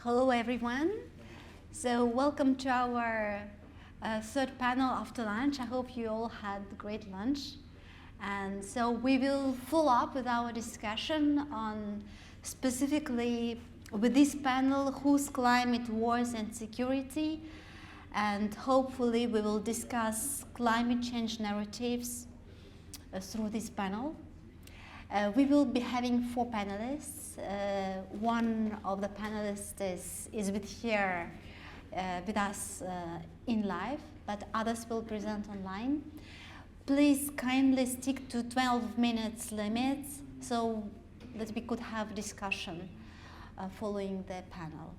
Hello everyone. So welcome to our third panel after lunch. I hope you all had a great lunch. And so we will follow up with our discussion on specifically with this panel, whose climate, wars and security. And hopefully we will discuss climate change narratives through this panel. We will be having 4 panelists. One of the panelists is here with us in live, but others will present online. Please kindly stick to 12 minutes limits so that we could have discussion following the panel.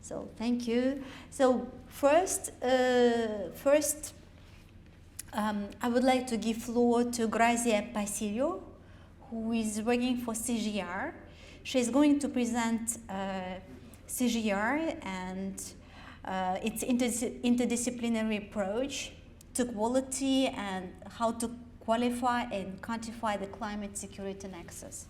So thank you. So first, I would like to give floor to Grazia Pasillo, who is working for CGR. She's going to present CGR and its interdisciplinary approach to quality and how to qualify and quantify the climate security nexus.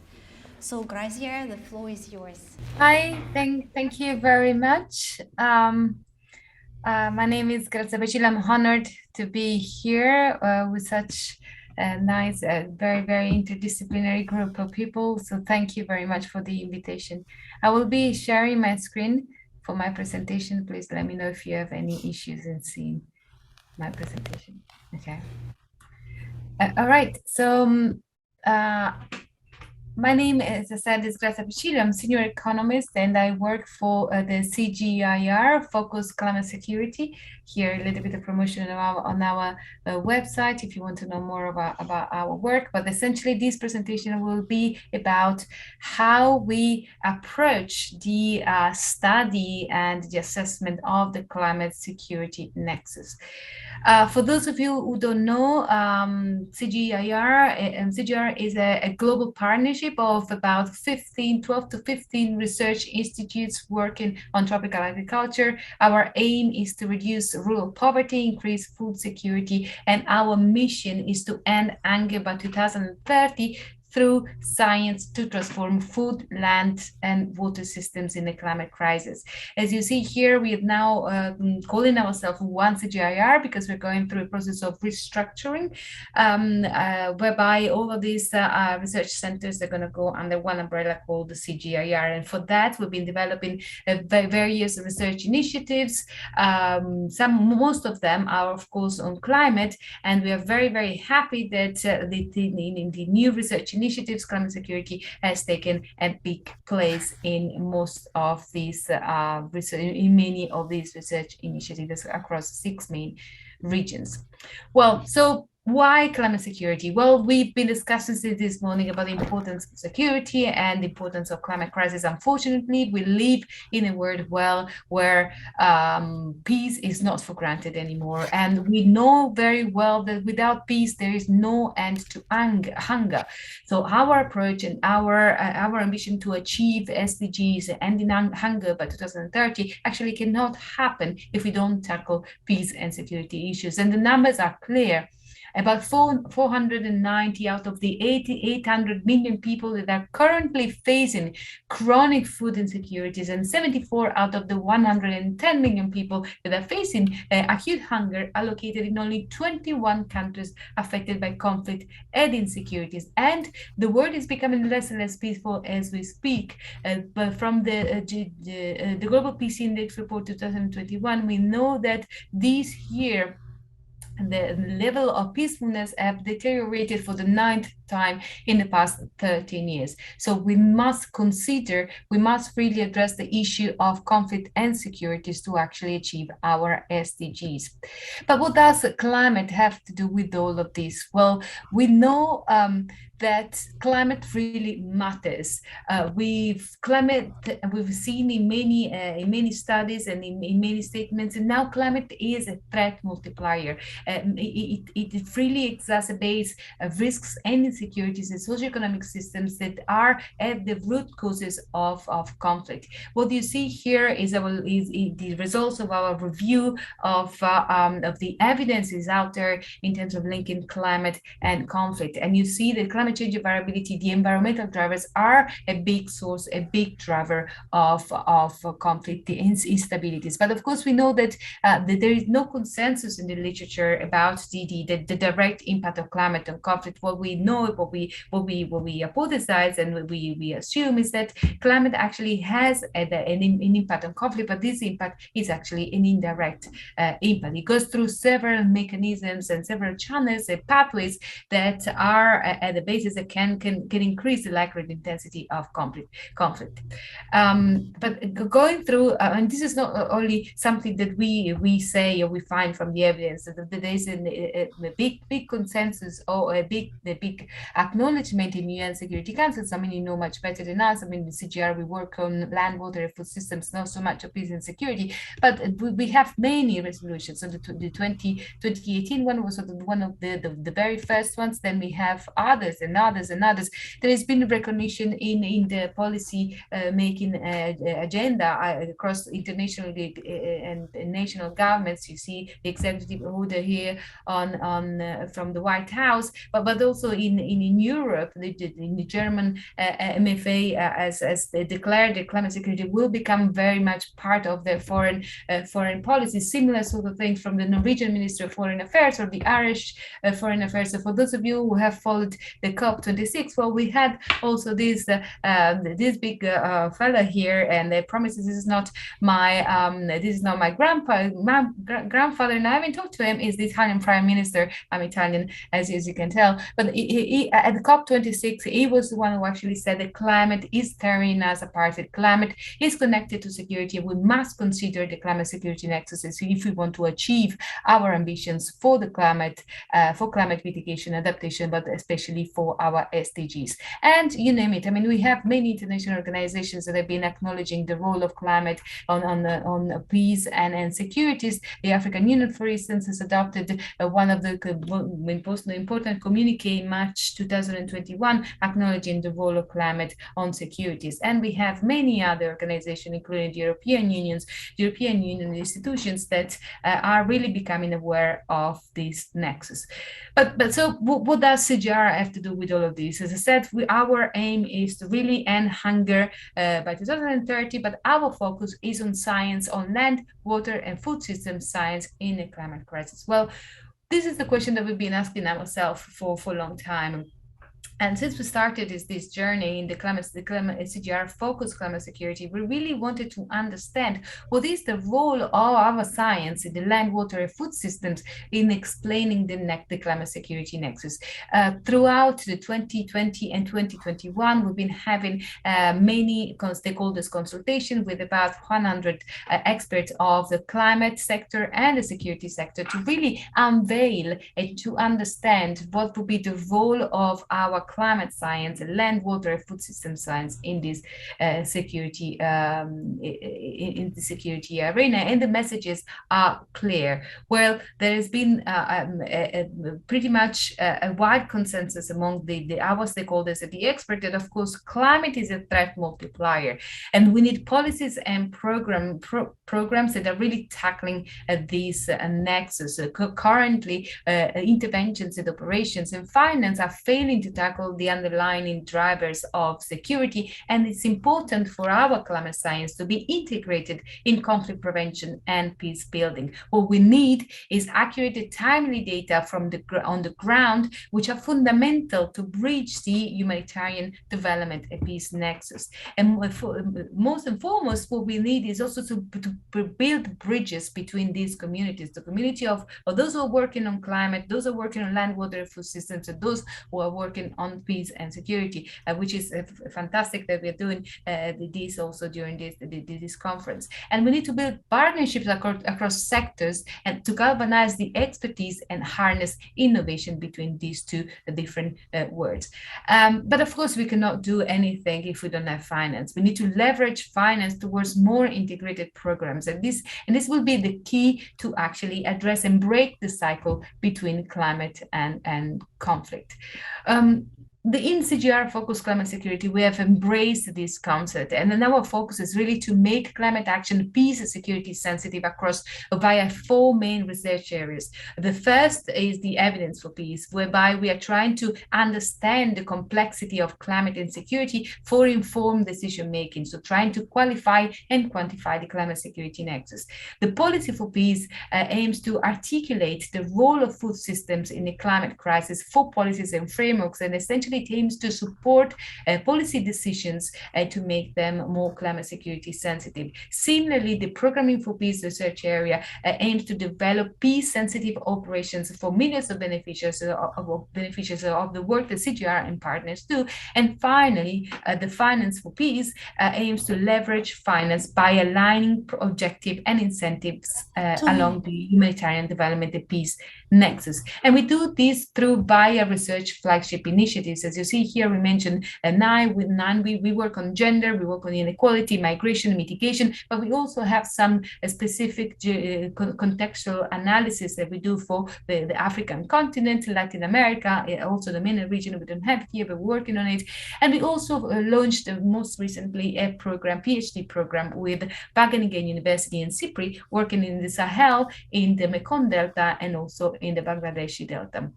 So Grazia, the floor is yours. Hi, thank you very much. My name is Grazia Pasillo. I'm honored to be here with such a nice, very, very interdisciplinary group of people. So thank you very much for the invitation. I will be sharing my screen for my presentation. Please let me know if you have any issues in seeing my presentation. Okay. All right. So my name, as I said, is Grazia Pasillo. I'm senior economist and I work for the CGIR, Focus Climate Security. Here, a little bit of promotion on our website if you want to know more about our work. But essentially, this presentation will be about how we approach the study and the assessment of the climate security nexus. For those of you who don't know, CGIR is a global partnership of about 12 to 15 research institutes working on tropical agriculture. Our aim is to reduce rural poverty, increase food security, and our mission is to end hunger by 2030 through science to transform food, land, and water systems in the climate crisis. As you see here, we are now calling ourselves One CGIR because we're going through a process of restructuring, whereby all of these research centers are going to go under one umbrella called the CGIR. And for that, we've been developing various research initiatives. Most of them are, of course, on climate, and we are very, very happy that the new research initiatives, climate security has taken a big place in most of these in many of these research initiatives across 6 main regions. Well, so why climate security? Well, we've been discussing since this morning about the importance of security and the importance of climate crisis. Unfortunately, we live in a world where peace is not for granted anymore. And we know very well that without peace, there is no end to hunger. So our approach and our ambition to achieve SDGs, ending hunger by 2030, actually cannot happen if we don't tackle peace and security issues. And the numbers are clear. About 490 out of the 800 million people that are currently facing chronic food insecurities, and 74 out of the 110 million people that are facing acute hunger are located in only 21 countries affected by conflict and insecurities. And the world is becoming less and less peaceful as we speak. But from the Global Peace Index report 2021, we know that this year, the level of peacefulness have deteriorated for the 9th time in the past 13 years. So we must really address the issue of conflict and securities to actually achieve our SDGs. But what does climate have to do with all of this? Well, we know that climate really matters. We've seen in many studies and in many statements, and now climate is a threat multiplier. it really exacerbates risks and insecurities in socioeconomic systems that are at the root causes of conflict. What you see here is the results of our review of the evidences out there in terms of linking climate and conflict. And you see that climate change and variability, the environmental drivers, are a big source, a big driver of conflict, the instabilities. But of course, we know that there is no consensus in the literature about the direct impact of climate on conflict. What we know, what we hypothesize and what we assume is that climate actually has an impact on conflict, but this impact is actually an indirect impact. It goes through several mechanisms and several channels and pathways that are at the basis that can increase the likelihood intensity of conflict. But going through, and this is not only something that we say or we find from the evidence, that there is a big consensus or a big acknowledgement in UN Security Councils. I mean, you know much better than us. I mean, the CGR, we work on land, water, and food systems, not so much of peace and security, but we have many resolutions. So the 2018 one was sort of one of the very first ones. Then we have others and others and others. There has been recognition in the policy making agenda across internationally and national governments. You see the executive order here on from the White House, but also in Europe, in the German MFA, as they declared that climate security will become very much part of their foreign policy. Similar sort of things from the Norwegian Ministry of Foreign Affairs or the Irish Foreign Affairs. So for those of you who have followed the COP26, well, we had also this big fella here, and I promise this is not my grandfather, and I haven't talked to him. Is the Italian Prime Minister? I'm Italian, as you can tell, but he at the COP26, he was the one who actually said that climate is tearing us apart. That climate is connected to security. We must consider the climate security nexuses if we want to achieve our ambitions for the climate, for climate mitigation, adaptation, but especially for our SDGs. And you name it. I mean, we have many international organizations that have been acknowledging the role of climate on peace and securities. The African Union, for instance, has adopted one of the most important communique in March 2021, acknowledging the role of climate on securities. And we have many other organizations, including the European Union institutions that are really becoming aware of this nexus. But so what does CGR have to do with all of this? As I said, our aim is to really end hunger by 2030, but our focus is on science, on land, water, and food system science in a climate crisis. Well, this is the question that we've been asking ourselves for a long time. And since we started this journey in the climate CGR focused climate security, we really wanted to understand what is the role of our science in the land, water, and food systems in explaining the climate security nexus. Throughout the 2020 and 2021, we've been having many stakeholders consultation with about 100 experts of the climate sector and the security sector to really unveil and to understand what would be the role of our climate science, land, water, food system science in this security in the security arena. And the messages are clear. Well, there has been pretty much a wide consensus among our stakeholders and the experts that, of course, climate is a threat multiplier, and we need policies and programs that are really tackling this nexus. Currently, interventions and operations and finance are failing to tackle the underlying drivers of security, and it's important for our climate science to be integrated in conflict prevention and peace building. What we need is accurate and timely data from on the ground, which are fundamental to bridge the humanitarian development and peace nexus. And most and foremost, what we need is also to build bridges between these communities, the community of those who are working on climate, those who are working on land, water, food systems, and those who are working working on peace and security, which is fantastic that we're doing this also during this conference. And we need to build partnerships across sectors and to galvanize the expertise and harness innovation between these two different words. But of course, we cannot do anything if we don't have finance. We need to leverage finance towards more integrated programs. And this will be the key to actually address and break the cycle between climate and conflict. In CGR Focus Climate Security, we have embraced this concept, and then our focus is really to make climate action peace and security sensitive across via 4 main research areas. The first is the evidence for peace, whereby we are trying to understand the complexity of climate insecurity for informed decision making, so trying to qualify and quantify the climate security nexus. The policy for peace aims to articulate the role of food systems in the climate crisis for policies and frameworks, and essentially it aims to support policy decisions to make them more climate security sensitive. Similarly, the Programming for Peace research area aims to develop peace-sensitive operations for millions of beneficiaries of the work that CGR and partners do. And finally, the Finance for Peace aims to leverage finance by aligning objective and incentives along the humanitarian development and peace nexus. And we do this through research flagship initiatives. As you see here, we mentioned 9. With 9, we work on gender, we work on inequality, migration, mitigation, but we also have some specific contextual analysis that we do for the African continent, Latin America, also the MENA region we don't have here, but we're working on it. And we also launched most recently a program, PhD program with Wageningen University in Cyprus, working in the Sahel, in the Mekong Delta, and also in the Bangladeshi Delta.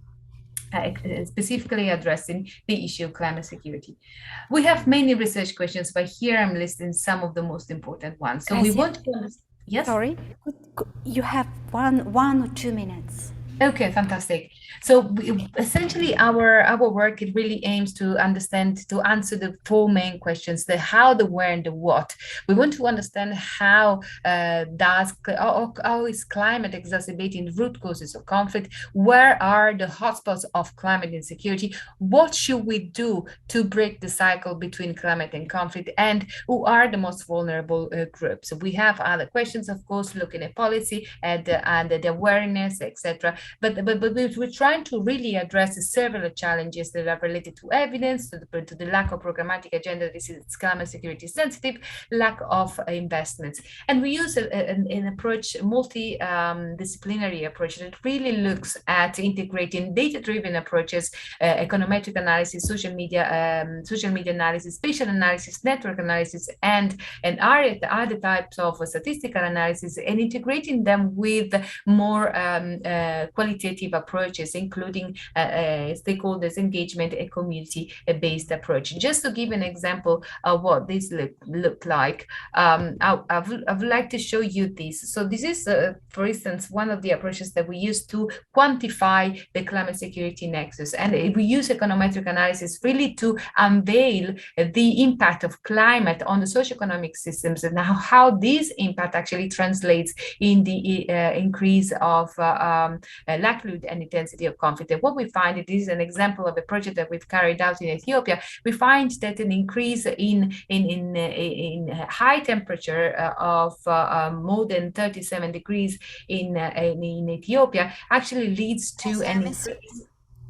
Specifically addressing the issue of climate security. We have many research questions, but here I'm listing some of the most important ones. So we want to understand. Yes? Sorry, you have one or 2 minutes. Okay, fantastic. So essentially our work, it really aims to answer the 4 main questions: the how, the where, and the what. We want to understand how is climate exacerbating root causes of conflict? Where are the hotspots of climate insecurity? What should we do to break the cycle between climate and conflict? And who are the most vulnerable groups? So we have other questions, of course, looking at policy and the awareness, etc. But we're trying to really address several challenges that are related to evidence, to the lack of programmatic agenda. This is climate security sensitive, lack of investments. And we use an approach, multidisciplinary approach that really looks at integrating data-driven approaches, econometric analysis, social media analysis, spatial analysis, network analysis, and other types of statistical analysis, and integrating them with more qualitative approaches, including stakeholders engagement and community-based approach. Just to give an example of what this look like, I would like to show you this. So this is, for instance, one of the approaches that we use to quantify the climate security nexus. And we use econometric analysis really to unveil the impact of climate on the socioeconomic systems and how this impact actually translates in the increase of likelihood and intensity of conflict. And what we find, it is an example of a project that we've carried out in Ethiopia. We find that an increase in high temperature of more than 37 degrees in Ethiopia actually leads to an increase.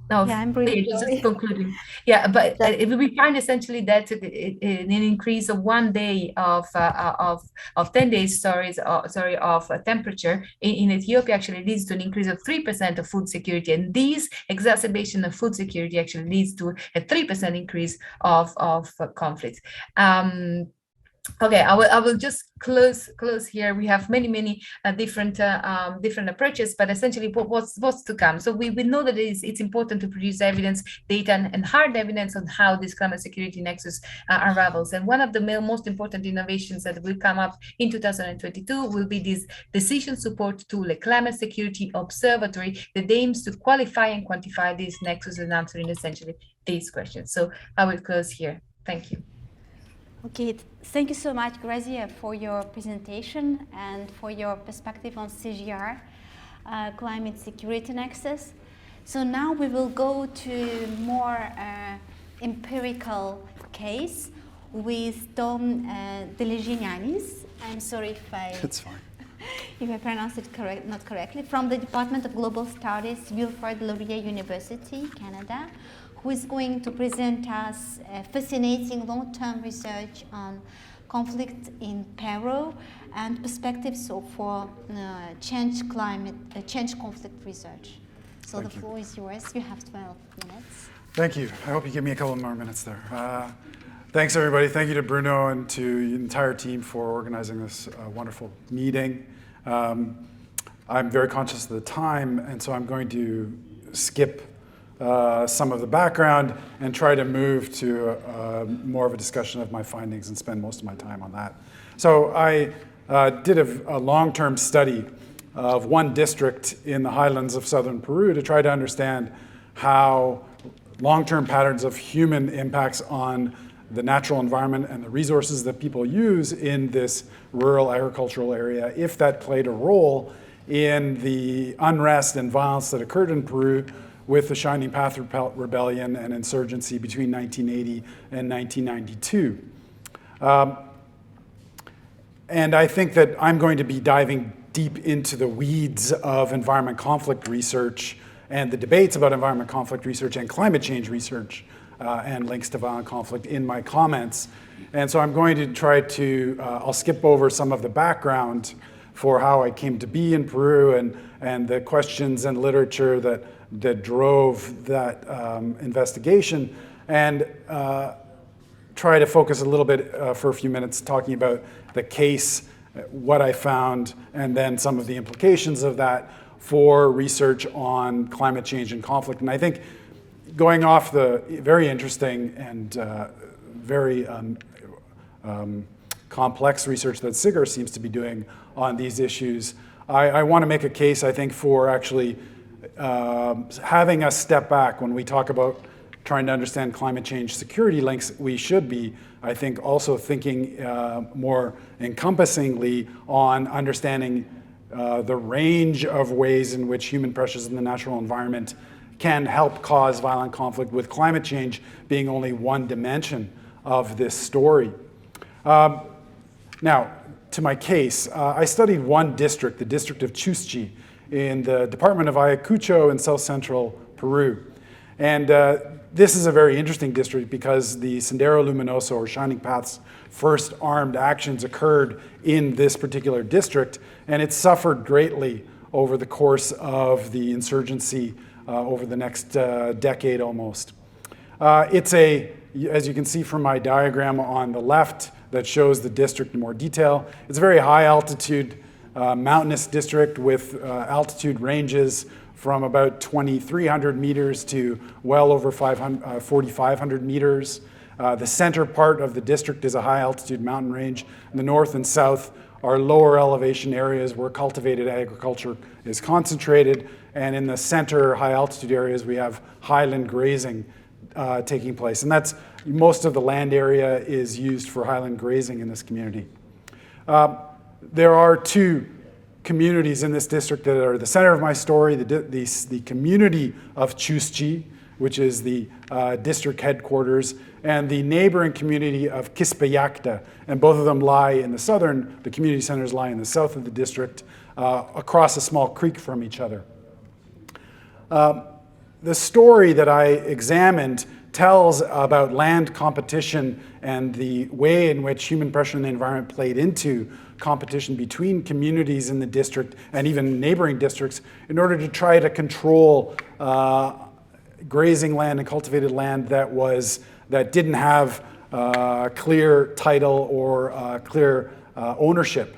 No, yeah, I'm really just concluding. Yeah, but we find essentially that an increase of 1 day of 10 days, of temperature in Ethiopia actually leads to an increase of 3% of food security, and this exacerbation of food security actually leads to a 3% increase of conflict. Okay, I will just close here. We have many different approaches, but essentially what's to come. So we know that it's important to produce evidence, data, and hard evidence on how this climate security nexus unravels. And one of the most important innovations that will come up in 2022 will be this decision support tool, a climate security observatory that aims to qualify and quantify this nexus and answering essentially these questions. So I will close here. Thank you. Okay, thank you so much, Grazia, for your presentation and for your perspective on CGR, climate security nexus. So now we will go to more empirical case with Tom Deligianianis. I'm sorry if It's fine. if I pronounce it not correctly, from the Department of Global Studies, Wilfrid Laurier University, Canada, who is going to present us fascinating long-term research on conflict in Peru and perspectives for change conflict research. So Thank the you. floor is yours. You have 12 minutes. Thank you. I hope you give me a couple more minutes there. Thanks, everybody. Thank you to Bruno and to the entire team for organizing this wonderful meeting. I'm very conscious of the time, and so I'm going to skip some of the background and try to move to more of a discussion of my findings and spend most of my time on that. So I did a long-term study of one district in the highlands of southern Peru to try to understand how long-term patterns of human impacts on the natural environment and the resources that people use in this rural agricultural area, if that played a role in the unrest and violence that occurred in Peru with the Shining Path Rebellion and insurgency between 1980 and 1992. And I think that I'm going to be diving deep into the weeds of environment conflict research and the debates about environment conflict research and climate change research and links to violent conflict in my comments. And so I'm going to try to, I'll skip over some of the background for how I came to be in Peru and the questions and literature that drove that investigation, and try to focus a little bit for a few minutes talking about the case, what I found, and then some of the implications of that for research on climate change and conflict. And I think going off the very interesting and very complex research that SIGAR seems to be doing on these issues, I want to make a case, I think, for actually having us step back when we talk about trying to understand climate change security links. We should be, I think, also thinking more encompassingly on understanding the range of ways in which human pressures in the natural environment can help cause violent conflict, with climate change being only one dimension of this story. Now, to my case, I studied one district, the district of Chuschi, in the department of Ayacucho in south central Peru. And this is a very interesting district because the Sendero Luminoso, or Shining Path's first armed actions occurred in this particular district, and it suffered greatly over the course of the insurgency over the next decade almost. It's as you can see from my diagram on the left that shows the district in more detail, it's a very high altitude mountainous district with altitude ranges from about 2,300 meters to well over 4,500 meters. The center part of the district is a high altitude mountain range. And the north and south are lower elevation areas where cultivated agriculture is concentrated. And in the center high altitude areas, we have highland grazing taking place. And that's most of the land area is used for highland grazing in this community. There are two communities in this district that are the center of my story, the community of Chuschi, which is the district headquarters, and the neighboring community of Quispallacta. And both of them lie in the community centers lie in the south of the district, across a small creek from each other. The story that I examined tells about land competition and the way in which human pressure in the environment played into competition between communities in the district and even neighboring districts in order to try to control grazing land and cultivated land that didn't have clear title or clear ownership.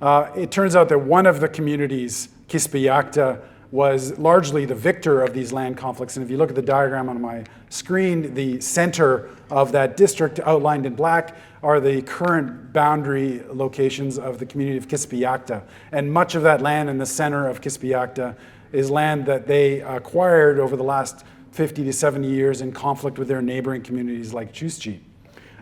It turns out that one of the communities, Quispallacta, was largely the victor of these land conflicts. And if you look at the diagram on my screen, the center of that district outlined in black are the current boundary locations of the community of Quispallacta. And much of that land in the center of Quispallacta is land that they acquired over the last 50 to 70 years in conflict with their neighboring communities like Chuschi.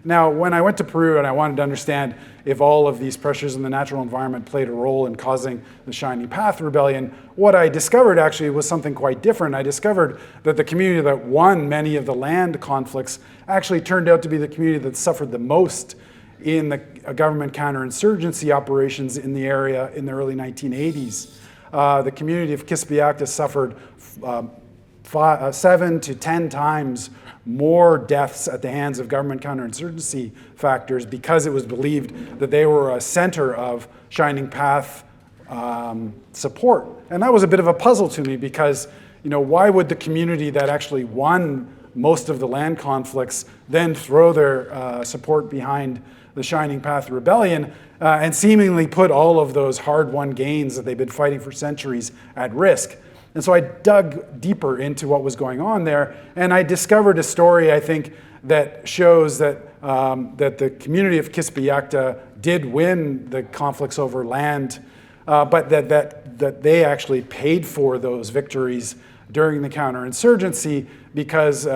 Now, when I went to Peru and I wanted to understand if all of these pressures in the natural environment played a role in causing the Shining Path Rebellion, what I discovered actually was something quite different. I discovered that the community that won many of the land conflicts actually turned out to be the community that suffered the most in the government counterinsurgency operations in the area in the early 1980s. The community of Quispeacta suffered 7 to 10 times more deaths at the hands of government counterinsurgency factors because it was believed that they were a center of Shining Path support. And that was a bit of a puzzle to me because, why would the community that actually won most of the land conflicts then throw their support behind the Shining Path Rebellion and seemingly put all of those hard-won gains that they've been fighting for centuries at risk? And so I dug deeper into what was going on there, and I discovered a story, I think, that shows that, that the community of Quispeacta did win the conflicts over land, but that they actually paid for those victories during the counterinsurgency because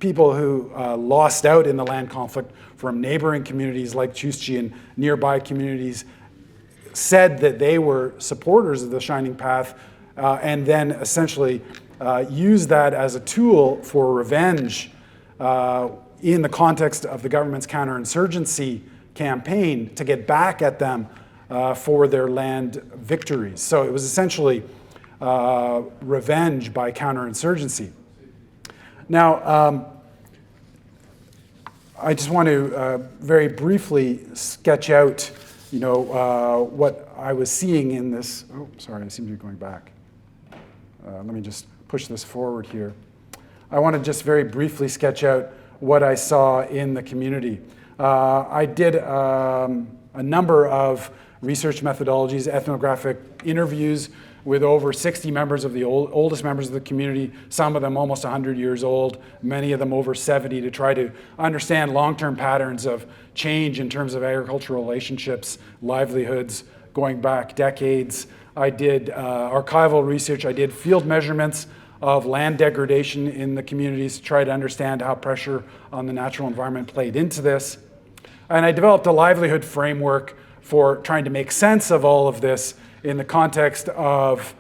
people who lost out in the land conflict from neighboring communities like Chuschi and nearby communities said that they were supporters of the Shining Path, and then essentially use that as a tool for revenge in the context of the government's counterinsurgency campaign to get back at them for their land victories. So it was essentially revenge by counterinsurgency. Now, I just want to very briefly sketch out, what I was seeing in this. Oh, sorry, I seem to be going back. Let me just push this forward here. I want to just very briefly sketch out what I saw in the community. I did a number of research methodologies, ethnographic interviews with over 60 members of the oldest members of the community, some of them almost 100 years old, many of them over 70, to try to understand long-term patterns of change in terms of agricultural relationships, livelihoods, going back decades. I did archival research. I did field measurements of land degradation in the communities to try to understand how pressure on the natural environment played into this. And I developed a livelihood framework for trying to make sense of all of this in the context of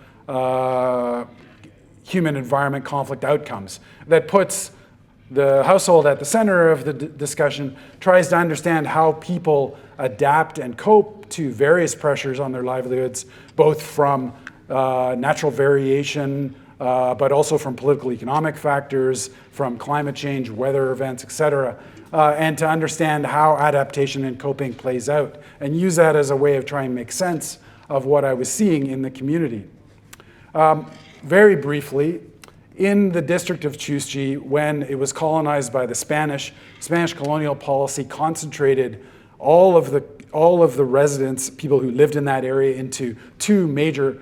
human-environment conflict outcomes that puts the household at the center of the discussion, tries to understand how people adapt and cope to various pressures on their livelihoods, both from natural variation, but also from political economic factors, from climate change, weather events, et cetera, and to understand how adaptation and coping plays out, and use that as a way of trying to make sense of what I was seeing in the community. Very briefly, in the district of Chuschi, when it was colonized by the Spanish colonial policy concentrated all of the residents, people who lived in that area, into two major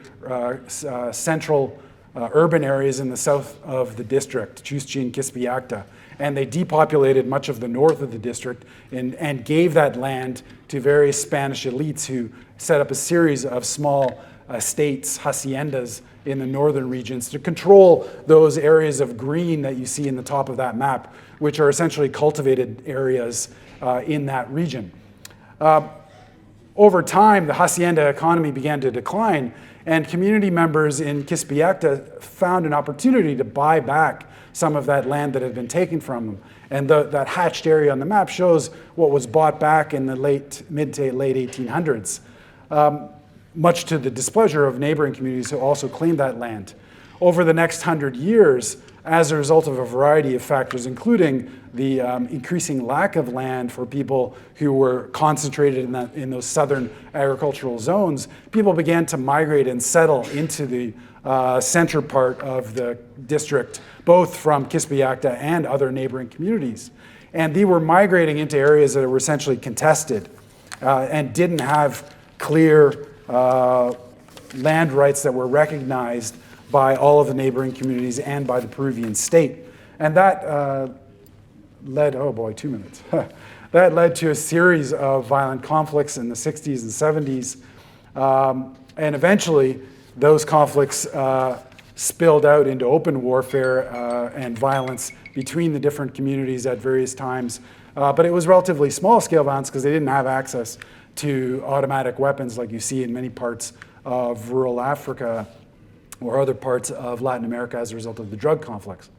central urban areas in the south of the district, Chuschi and Quispeacta. And they depopulated much of the north of the district and gave that land to various Spanish elites who set up a series of small estates, haciendas, in the northern regions to control those areas of green that you see in the top of that map, which are essentially cultivated areas in that region. Over time, the hacienda economy began to decline, and community members in Quispeacta found an opportunity to buy back some of that land that had been taken from them. And that hatched area on the map shows what was bought back in the mid to late 1800s, much to the displeasure of neighboring communities who also claimed that land. Over the next 100 years, as a result of a variety of factors, including the increasing lack of land for people who were concentrated in those southern agricultural zones, people began to migrate and settle into the center part of the district, both from Quispeacta and other neighboring communities. And they were migrating into areas that were essentially contested and didn't have clear land rights that were recognized by all of the neighboring communities and by the Peruvian state. And that led, oh boy, 2 minutes. That led to a series of violent conflicts in the 60s and 70s. And eventually, those conflicts spilled out into open warfare and violence between the different communities at various times. But it was relatively small-scale violence because they didn't have access to automatic weapons like you see in many parts of rural Africa or other parts of Latin America as a result of the drug conflicts.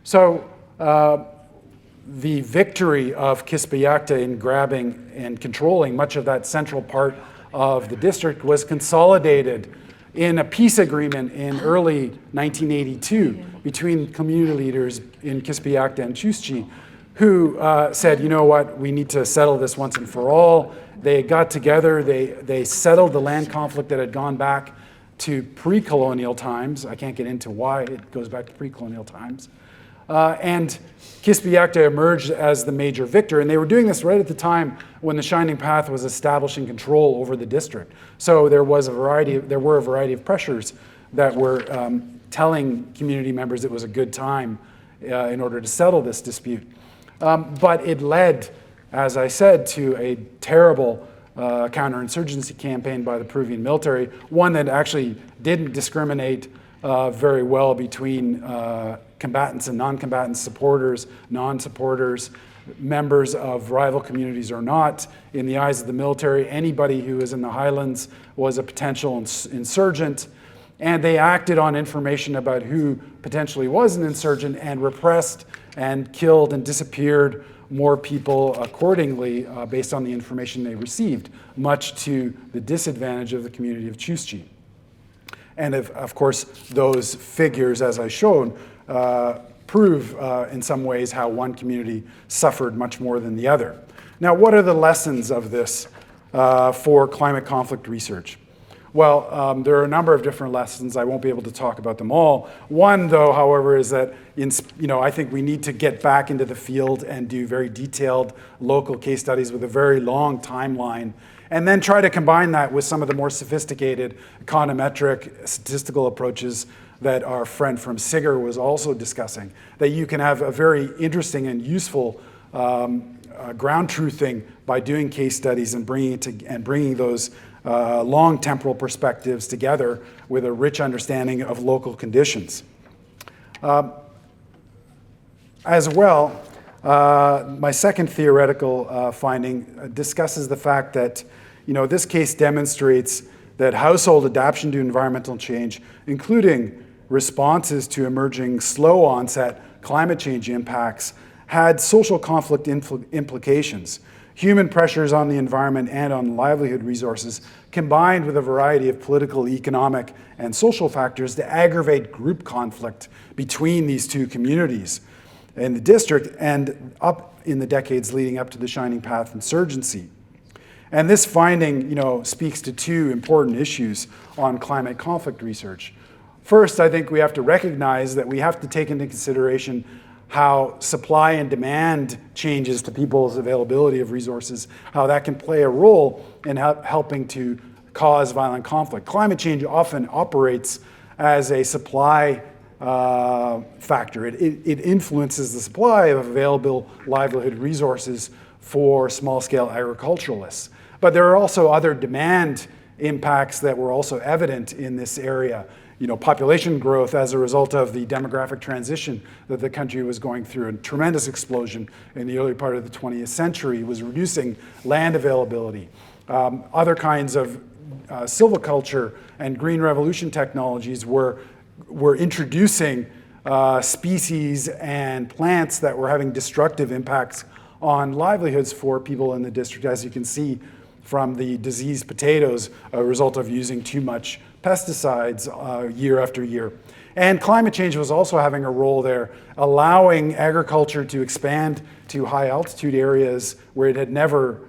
So the victory of Quispe in grabbing and controlling much of that central part of the district was consolidated in a peace agreement in early 1982 between community leaders in Quispe and Chuschi, who said, you know what, we need to settle this once and for all. They got together, they settled the land conflict that had gone back to pre-colonial times. I can't get into why it goes back to pre-colonial times. And Quispe emerged as the major victor, and they were doing this right at the time when the Shining Path was establishing control over the district. So there were a variety of pressures that were telling community members it was a good time in order to settle this dispute. But it led, as I said, to a terrible counterinsurgency campaign by the Peruvian military, one that actually didn't discriminate very well between combatants and non-combatants, supporters, non-supporters, members of rival communities or not. In the eyes of the military, anybody who was in the highlands was a potential insurgent, and they acted on information about who potentially was an insurgent and repressed and killed and disappeared more people accordingly based on the information they received, much to the disadvantage of the community of Chuschi. And of course, those figures, as I showed, prove in some ways how one community suffered much more than the other. Now, what are the lessons of this for climate conflict research? Well, there are a number of different lessons. I won't be able to talk about them all. One, though, however, is that I think we need to get back into the field and do very detailed local case studies with a very long timeline, and then try to combine that with some of the more sophisticated econometric statistical approaches that our friend from SIGR was also discussing, that you can have a very interesting and useful ground truthing by doing case studies and bringing those long temporal perspectives together with a rich understanding of local conditions. As well, my second theoretical finding discusses the fact that this case demonstrates that household adaptation to environmental change, including responses to emerging slow onset climate change impacts, had social conflict implications. Human pressures on the environment and on livelihood resources combined with a variety of political, economic, and social factors to aggravate group conflict between these two communities in the district and up in the decades leading up to the Shining Path insurgency. And this finding, speaks to two important issues on climate conflict research. First, I think we have to recognize that we have to take into consideration how supply and demand changes to people's availability of resources, how that can play a role in helping to cause violent conflict. Climate change often operates as a supply factor. It influences the supply of available livelihood resources for small-scale agriculturalists. But there are also other demand impacts that were also evident in this area. Population growth as a result of the demographic transition that the country was going through. A tremendous explosion in the early part of the 20th century was reducing land availability. Other kinds of silviculture and green revolution technologies were introducing species and plants that were having destructive impacts on livelihoods for people in the district, as you can see from the diseased potatoes, a result of using too much pesticides year after year. And climate change was also having a role there, allowing agriculture to expand to high altitude areas where it had never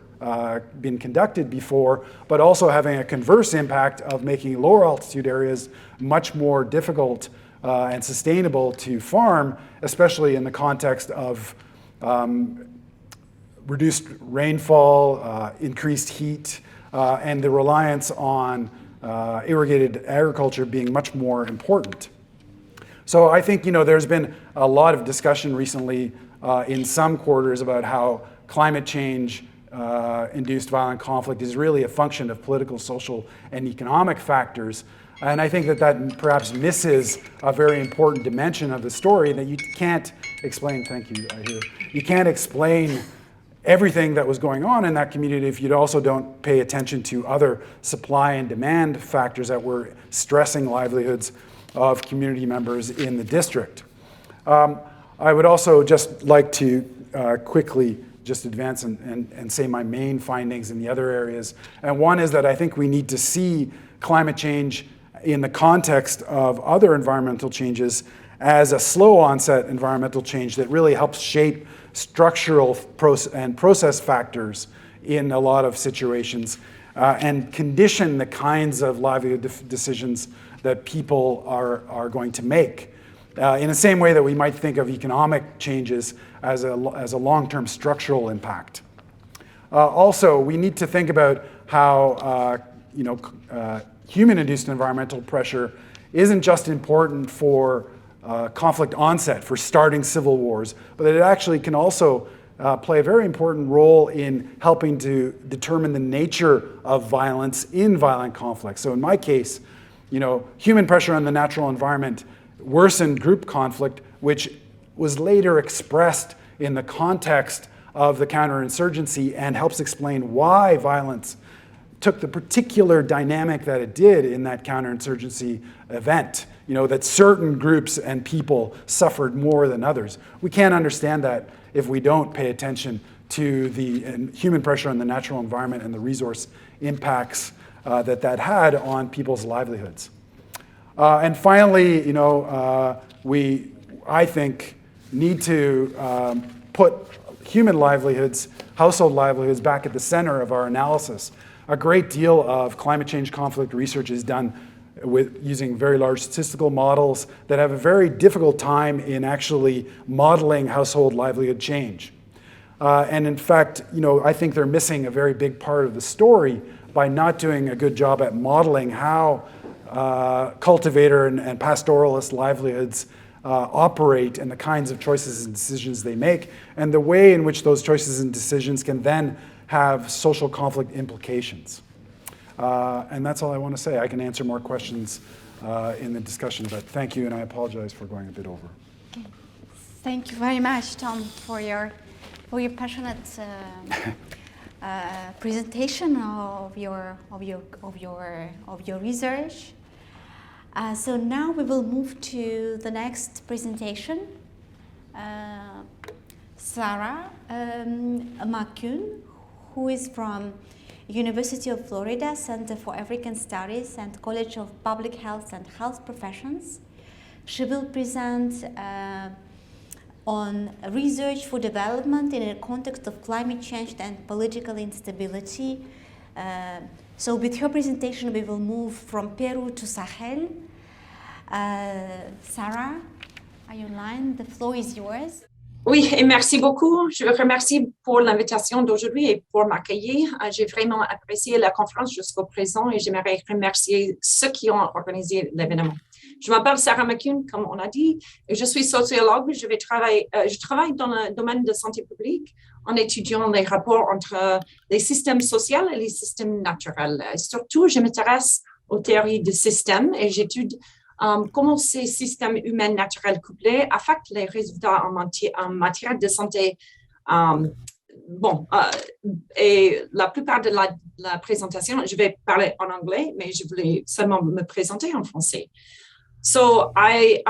been conducted before, but also having a converse impact of making lower altitude areas much more difficult and sustainable to farm, especially in the context of reduced rainfall, increased heat, and the reliance on irrigated agriculture being much more important. So I think there's been a lot of discussion recently in some quarters about how climate change induced violent conflict is really a function of political, social, and economic factors. And I think that perhaps misses a very important dimension of the story that you can't explain. Thank you, I hear. You can't explain everything that was going on in that community if you also don't pay attention to other supply and demand factors that were stressing livelihoods of community members in the district. I would also just like to quickly just advance and say my main findings in the other areas. And one is that I think we need to see climate change in the context of other environmental changes as a slow onset environmental change that really helps shape structural and process factors in a lot of situations and condition the kinds of livelihood decisions that people are going to make. In the same way that we might think of economic changes as a long-term structural impact. Also, we need to think about how human-induced environmental pressure isn't just important for conflict onset, for starting civil wars, but that it actually can also play a very important role in helping to determine the nature of violence in violent conflict. So in my case, human pressure on the natural environment worsened group conflict, which was later expressed in the context of the counterinsurgency and helps explain why violence took the particular dynamic that it did in that counterinsurgency event, that certain groups and people suffered more than others. We can't understand that if we don't pay attention to the human pressure on the natural environment and the resource impacts that had on people's livelihoods. And finally, we, I think, need to put human livelihoods, household livelihoods, back at the center of our analysis. A great deal of climate change conflict research is done with using very large statistical models that have a very difficult time in actually modeling household livelihood change. And in fact, I think they're missing a very big part of the story by not doing a good job at modeling how cultivator and pastoralist livelihoods operate and the kinds of choices and decisions they make, and the way in which those choices and decisions can then have social conflict implications. And that's all I want to say. I can answer more questions in the discussion, but thank you, and I apologize for going a bit over. Okay. Thank you very much, Tom, for your passionate presentation of your research. So now we will move to the next presentation. Sarah McCune, who is from University of Florida, Center for African Studies and College of Public Health and Health Professions. She will present on research for development in a context of climate change and political instability. So with her presentation, we will move from Peru to Sahel. Sarah, are you online? The floor is yours. Oui, et merci beaucoup. Je vous remercie pour l'invitation d'aujourd'hui et pour m'accueillir. J'ai vraiment apprécié la conférence jusqu'au présent et j'aimerais remercier ceux qui ont organisé l'événement. Je m'appelle Sarah McCune, comme on a dit, et je suis sociologue. Je travaille dans le domaine de santé publique en étudiant les rapports entre les systèmes sociaux et les systèmes naturels. Et surtout, je m'intéresse aux théories de système et j'étudie comment ces systèmes humains naturels couplés affectent les résultats en matière de santé. Et la plupart de la présentation, je vais parler en anglais, mais je voulais seulement me présenter en français. So I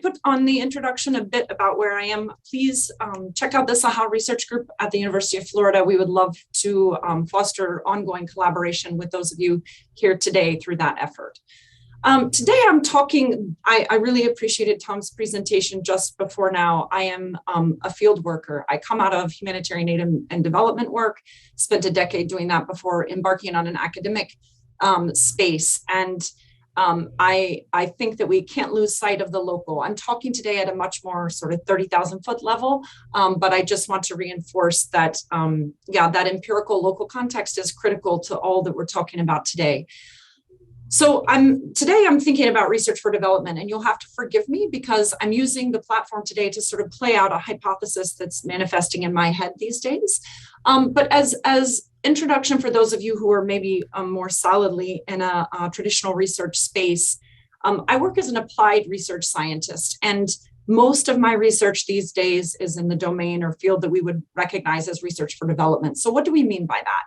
put on the introduction a bit about where I am. Please check out the Sahel Research Group at the University of Florida. We would love to foster ongoing collaboration with those of you here today through that effort. Today I'm talking, I really appreciated Tom's presentation just before now. I am a field worker. I come out of humanitarian aid and development work, spent a decade doing that before embarking on an academic space. And I think that we can't lose sight of the local. I'm talking today at a much more sort of 30,000 foot level, but I just want to reinforce that, that empirical local context is critical to all that we're talking about today. So today I'm thinking about research for development, and you'll have to forgive me because I'm using the platform today to sort of play out a hypothesis that's manifesting in my head these days. But as introduction for those of you who are maybe more solidly in a traditional research space. I work as an applied research scientist, and most of my research these days is in the domain or field that we would recognize as research for development. So what do we mean by that?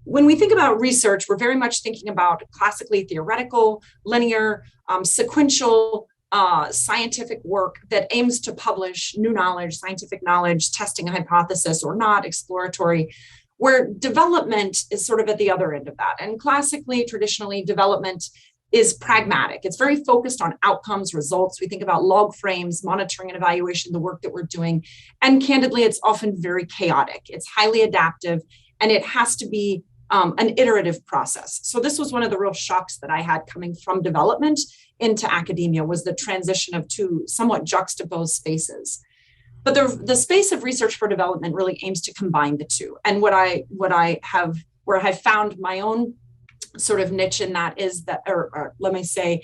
When we think about research, we're very much thinking about classically theoretical, linear, sequential, scientific work that aims to publish new knowledge, scientific knowledge, testing a hypothesis or not, exploratory, where development is sort of at the other end of that. And classically, traditionally, development is pragmatic. It's very focused on outcomes, results. We think about log frames, monitoring and evaluation, the work that we're doing. And candidly, it's often very chaotic. It's highly adaptive, and it has to be an iterative process. So this was one of the real shocks that I had coming from development into academia, was the transition of two somewhat juxtaposed spaces. But the space of research for development really aims to combine the two. And where I have found my own sort of niche in that is that, or let me say,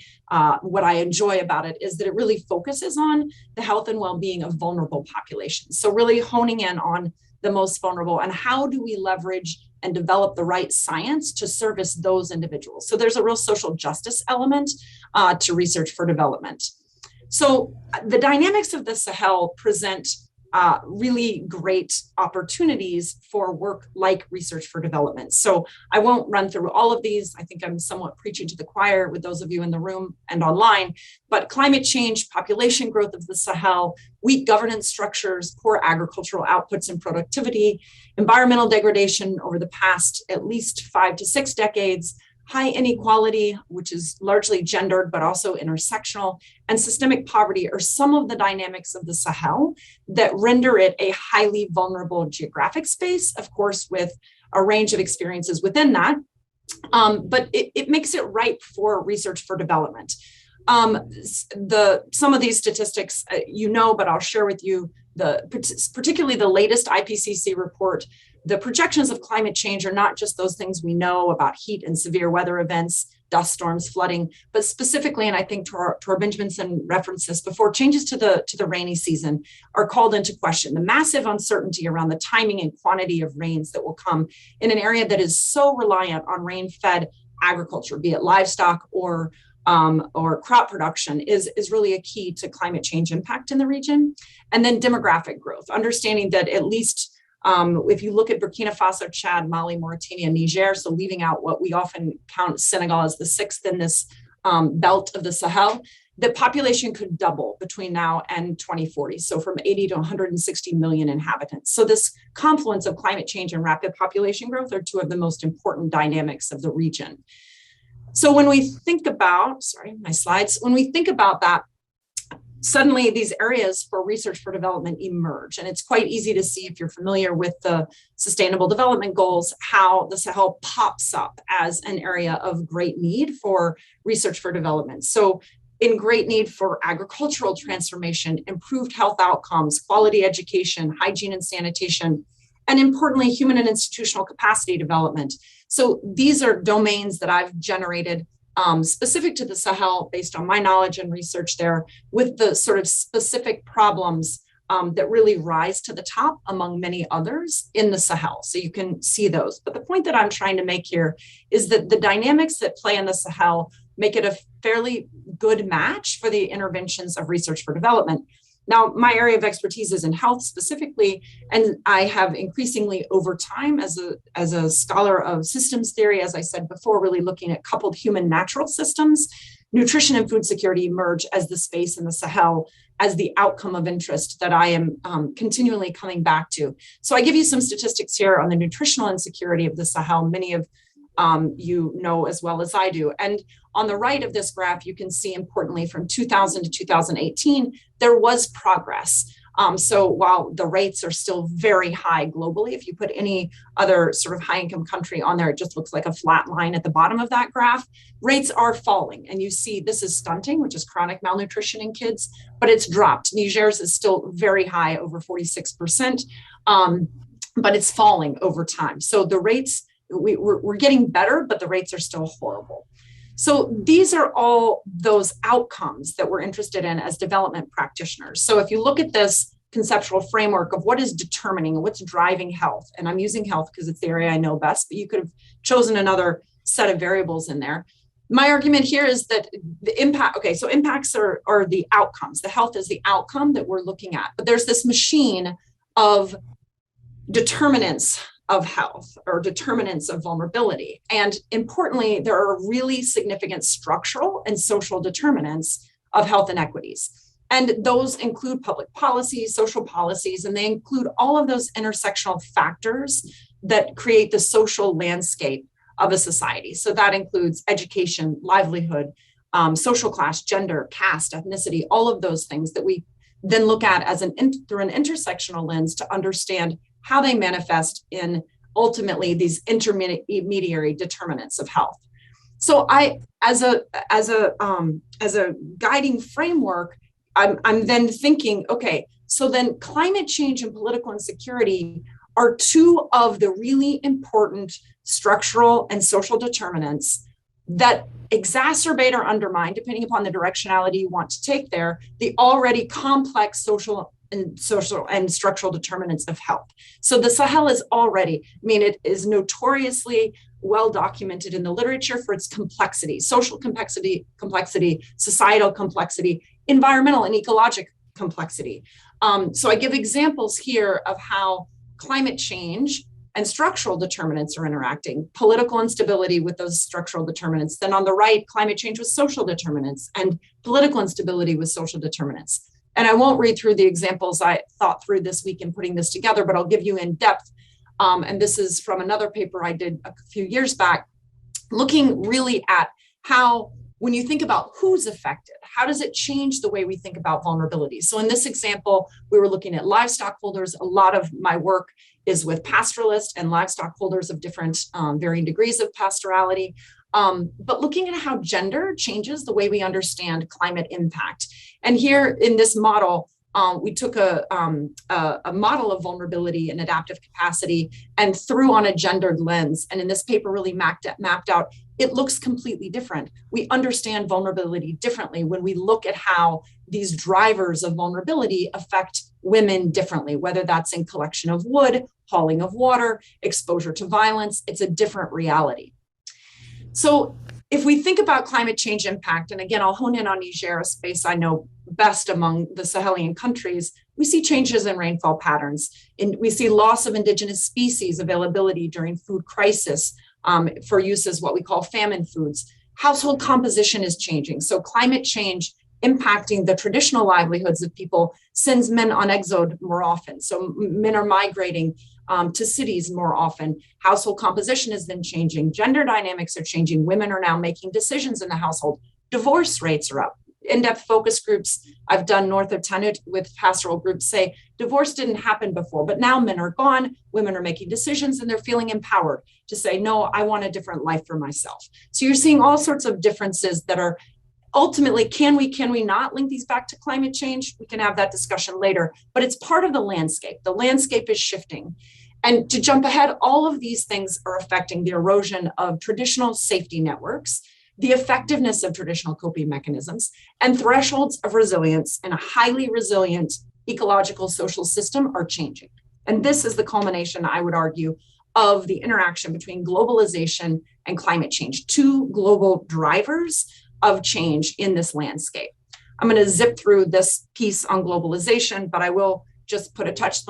what I enjoy about it is that it really focuses on the health and well-being of vulnerable populations. So really honing in on the most vulnerable, and how do we leverage and develop the right science to service those individuals. So there's a real social justice element to research for development. So the dynamics of the Sahel present really great opportunities for work like research for development. So I won't run through all of these. I think I'm somewhat preaching to the choir with those of you in the room and online, but climate change, population growth of the Sahel, weak governance structures, poor agricultural outputs and productivity, environmental degradation over the past at least 5 to 6 decades, high inequality, which is largely gendered, but also intersectional, and systemic poverty are some of the dynamics of the Sahel that render it a highly vulnerable geographic space, of course, with a range of experiences within that. But it makes it ripe for research for development. Some of these statistics, but I'll share with you particularly the latest IPCC report. The projections of climate change are not just those things we know about heat and severe weather events, dust storms, flooding, but specifically, and I think Tor Benjaminson referenced this before, changes to the rainy season are called into question. The massive uncertainty around the timing and quantity of rains that will come in an area that is so reliant on rain-fed agriculture, be it livestock or crop production, is really a key to climate change impact in the region. And then demographic growth, understanding that at least if you look at Burkina Faso, Chad, Mali, Mauritania, Niger, so leaving out what we often count Senegal as the 6th in this belt of the Sahel, the population could double between now and 2040. So from 80 to 160 million inhabitants. So this confluence of climate change and rapid population growth are two of the most important dynamics of the region. So when we think about, when we think about that, suddenly these areas for research for development emerge. And it's quite easy to see, if you're familiar with the Sustainable Development Goals, how the Sahel pops up as an area of great need for research for development. So in great need for agricultural transformation, improved health outcomes, quality education, hygiene and sanitation, and importantly, human and institutional capacity development. So these are domains that I've generated specific to the Sahel based on my knowledge and research there, with the sort of specific problems that really rise to the top among many others in the Sahel. So you can see those. But the point that I'm trying to make here is that the dynamics that play in the Sahel make it a fairly good match for the interventions of research for development. Now, my area of expertise is in health specifically, and I have increasingly over time as a scholar of systems theory, as I said before, really looking at coupled human natural systems, nutrition and food security emerge as the space in the Sahel as the outcome of interest that I am continually coming back to. So I give you some statistics here on the nutritional insecurity of the Sahel. Many of you know as well as I do. And on the right of this graph, you can see importantly from 2000 to 2018, there was progress. So while the rates are still very high globally, if you put any other sort of high income country on there, it just looks like a flat line at the bottom of that graph. Rates are falling. And you see this is stunting, which is chronic malnutrition in kids, but it's dropped. Niger's is still very high, over 46%, but it's falling over time. So the rates, we're getting better, but the rates are still horrible. So these are all those outcomes that we're interested in as development practitioners. So if you look at this conceptual framework of what is determining, what's driving health. And I'm using health because it's the area I know best, but you could have chosen another set of variables in there. My argument here is that the impact, okay, so impacts are the outcomes. The health is the outcome that we're looking at. But there's this machine of determinants of health or determinants of vulnerability. And importantly, there are really significant structural and social determinants of health inequities. And those include public policies, social policies, and they include all of those intersectional factors that create the social landscape of a society. So that includes education, livelihood, social class, gender, caste, ethnicity, all of those things that we then look at as through an intersectional lens to understand how they manifest in ultimately these intermediary determinants of health. So I, as a guiding framework, I'm then thinking, okay, so then climate change and political insecurity are two of the really important structural and social determinants that exacerbate or undermine, depending upon the directionality you want to take there, the already complex social and structural determinants of health. So the Sahel is already, it is notoriously well documented in the literature for its complexity, social complexity, societal complexity, environmental and ecologic complexity. So I give examples here of how climate change and structural determinants are interacting, political instability with those structural determinants. Then on the right, climate change with social determinants and political instability with social determinants. And I won't read through the examples I thought through this week in putting this together, but I'll give you in depth. And this is from another paper I did a few years back, looking really at how, when you think about who's affected, how does it change the way we think about vulnerability? So in this example, we were looking at livestock holders. A lot of my work is with pastoralists and livestock holders of different varying degrees of pastorality. But looking at how gender changes the way we understand climate impact. And here in this model, we took a model of vulnerability and adaptive capacity and threw on a gendered lens. And in this paper really mapped out, it looks completely different. We understand vulnerability differently when we look at how these drivers of vulnerability affect women differently, whether that's in collection of wood, hauling of water, exposure to violence. It's a different reality. So if we think about climate change impact, and again, I'll hone in on Niger, a space I know best among the Sahelian countries, we see changes in rainfall patterns. We see loss of indigenous species availability during food crisis for use as what we call famine foods. Household composition is changing. So climate change impacting the traditional livelihoods of people sends men on exode more often. So men are migrating to cities more often. Household composition is then changing. Gender dynamics are changing. Women are now making decisions in the household. Divorce rates are up. In-depth focus groups I've done north of Tanut with pastoral groups say divorce didn't happen before, but now men are gone, women are making decisions, and they're feeling empowered to say, no, I want a different life for myself. So you're seeing all sorts of differences that are ultimately, can we not link these back to climate change? We can have that discussion later, but it's part of the landscape. The landscape is shifting. And to jump ahead, all of these things are affecting the erosion of traditional safety networks, the effectiveness of traditional coping mechanisms, and thresholds of resilience in a highly resilient ecological social system are changing. And this is the culmination, I would argue, of the interaction between globalization and climate change, two global drivers of change in this landscape. I'm going to zip through this piece on globalization, but I will just put a touch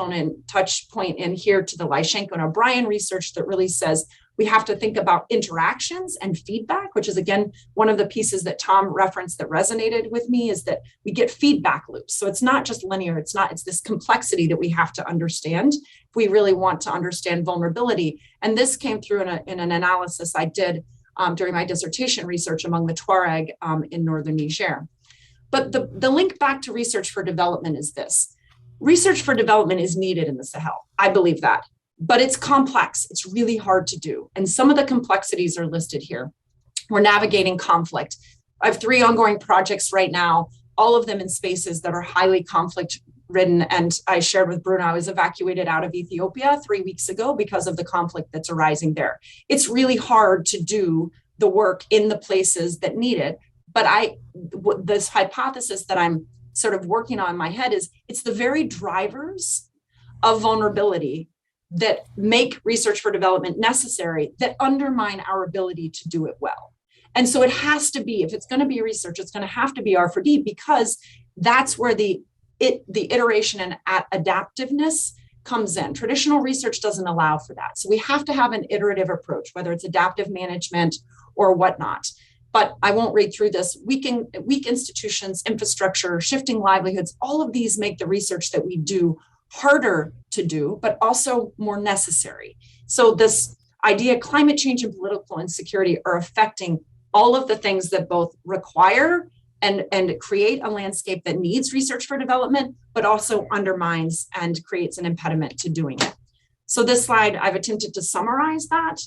point in here to the Lyshenko and O'Brien research that really says we have to think about interactions and feedback, which is, again, one of the pieces that Tom referenced that resonated with me, is that we get feedback loops. So it's not just linear, it's this complexity that we have to understand if we really want to understand vulnerability. And this came through in an analysis I did during my dissertation research among the Tuareg in northern Niger. But the link back to research for development is this. Research for development is needed in the Sahel. I believe that. But it's complex. It's really hard to do. And some of the complexities are listed here. We're navigating conflict. I have 3 ongoing projects right now, all of them in spaces that are highly conflict ridden. And I shared with Bruno, I was evacuated out of Ethiopia 3 weeks ago because of the conflict that's arising there. It's really hard to do the work in the places that need it. But this hypothesis that I'm sort of working on in my head is it's the very drivers of vulnerability that make research for development necessary that undermine our ability to do it well. And so it has to be, if it's going to be research, it's going to have to be R4D, because that's where the iteration and adaptiveness comes in. Traditional research doesn't allow for that. So we have to have an iterative approach, whether it's adaptive management or whatnot. But I won't read through this. Weak institutions, infrastructure, shifting livelihoods, all of these make the research that we do harder to do, but also more necessary. So this idea, climate change and political insecurity are affecting all of the things that both require and create a landscape that needs research for development, but also undermines and creates an impediment to doing it. So this slide, I've attempted to summarize that.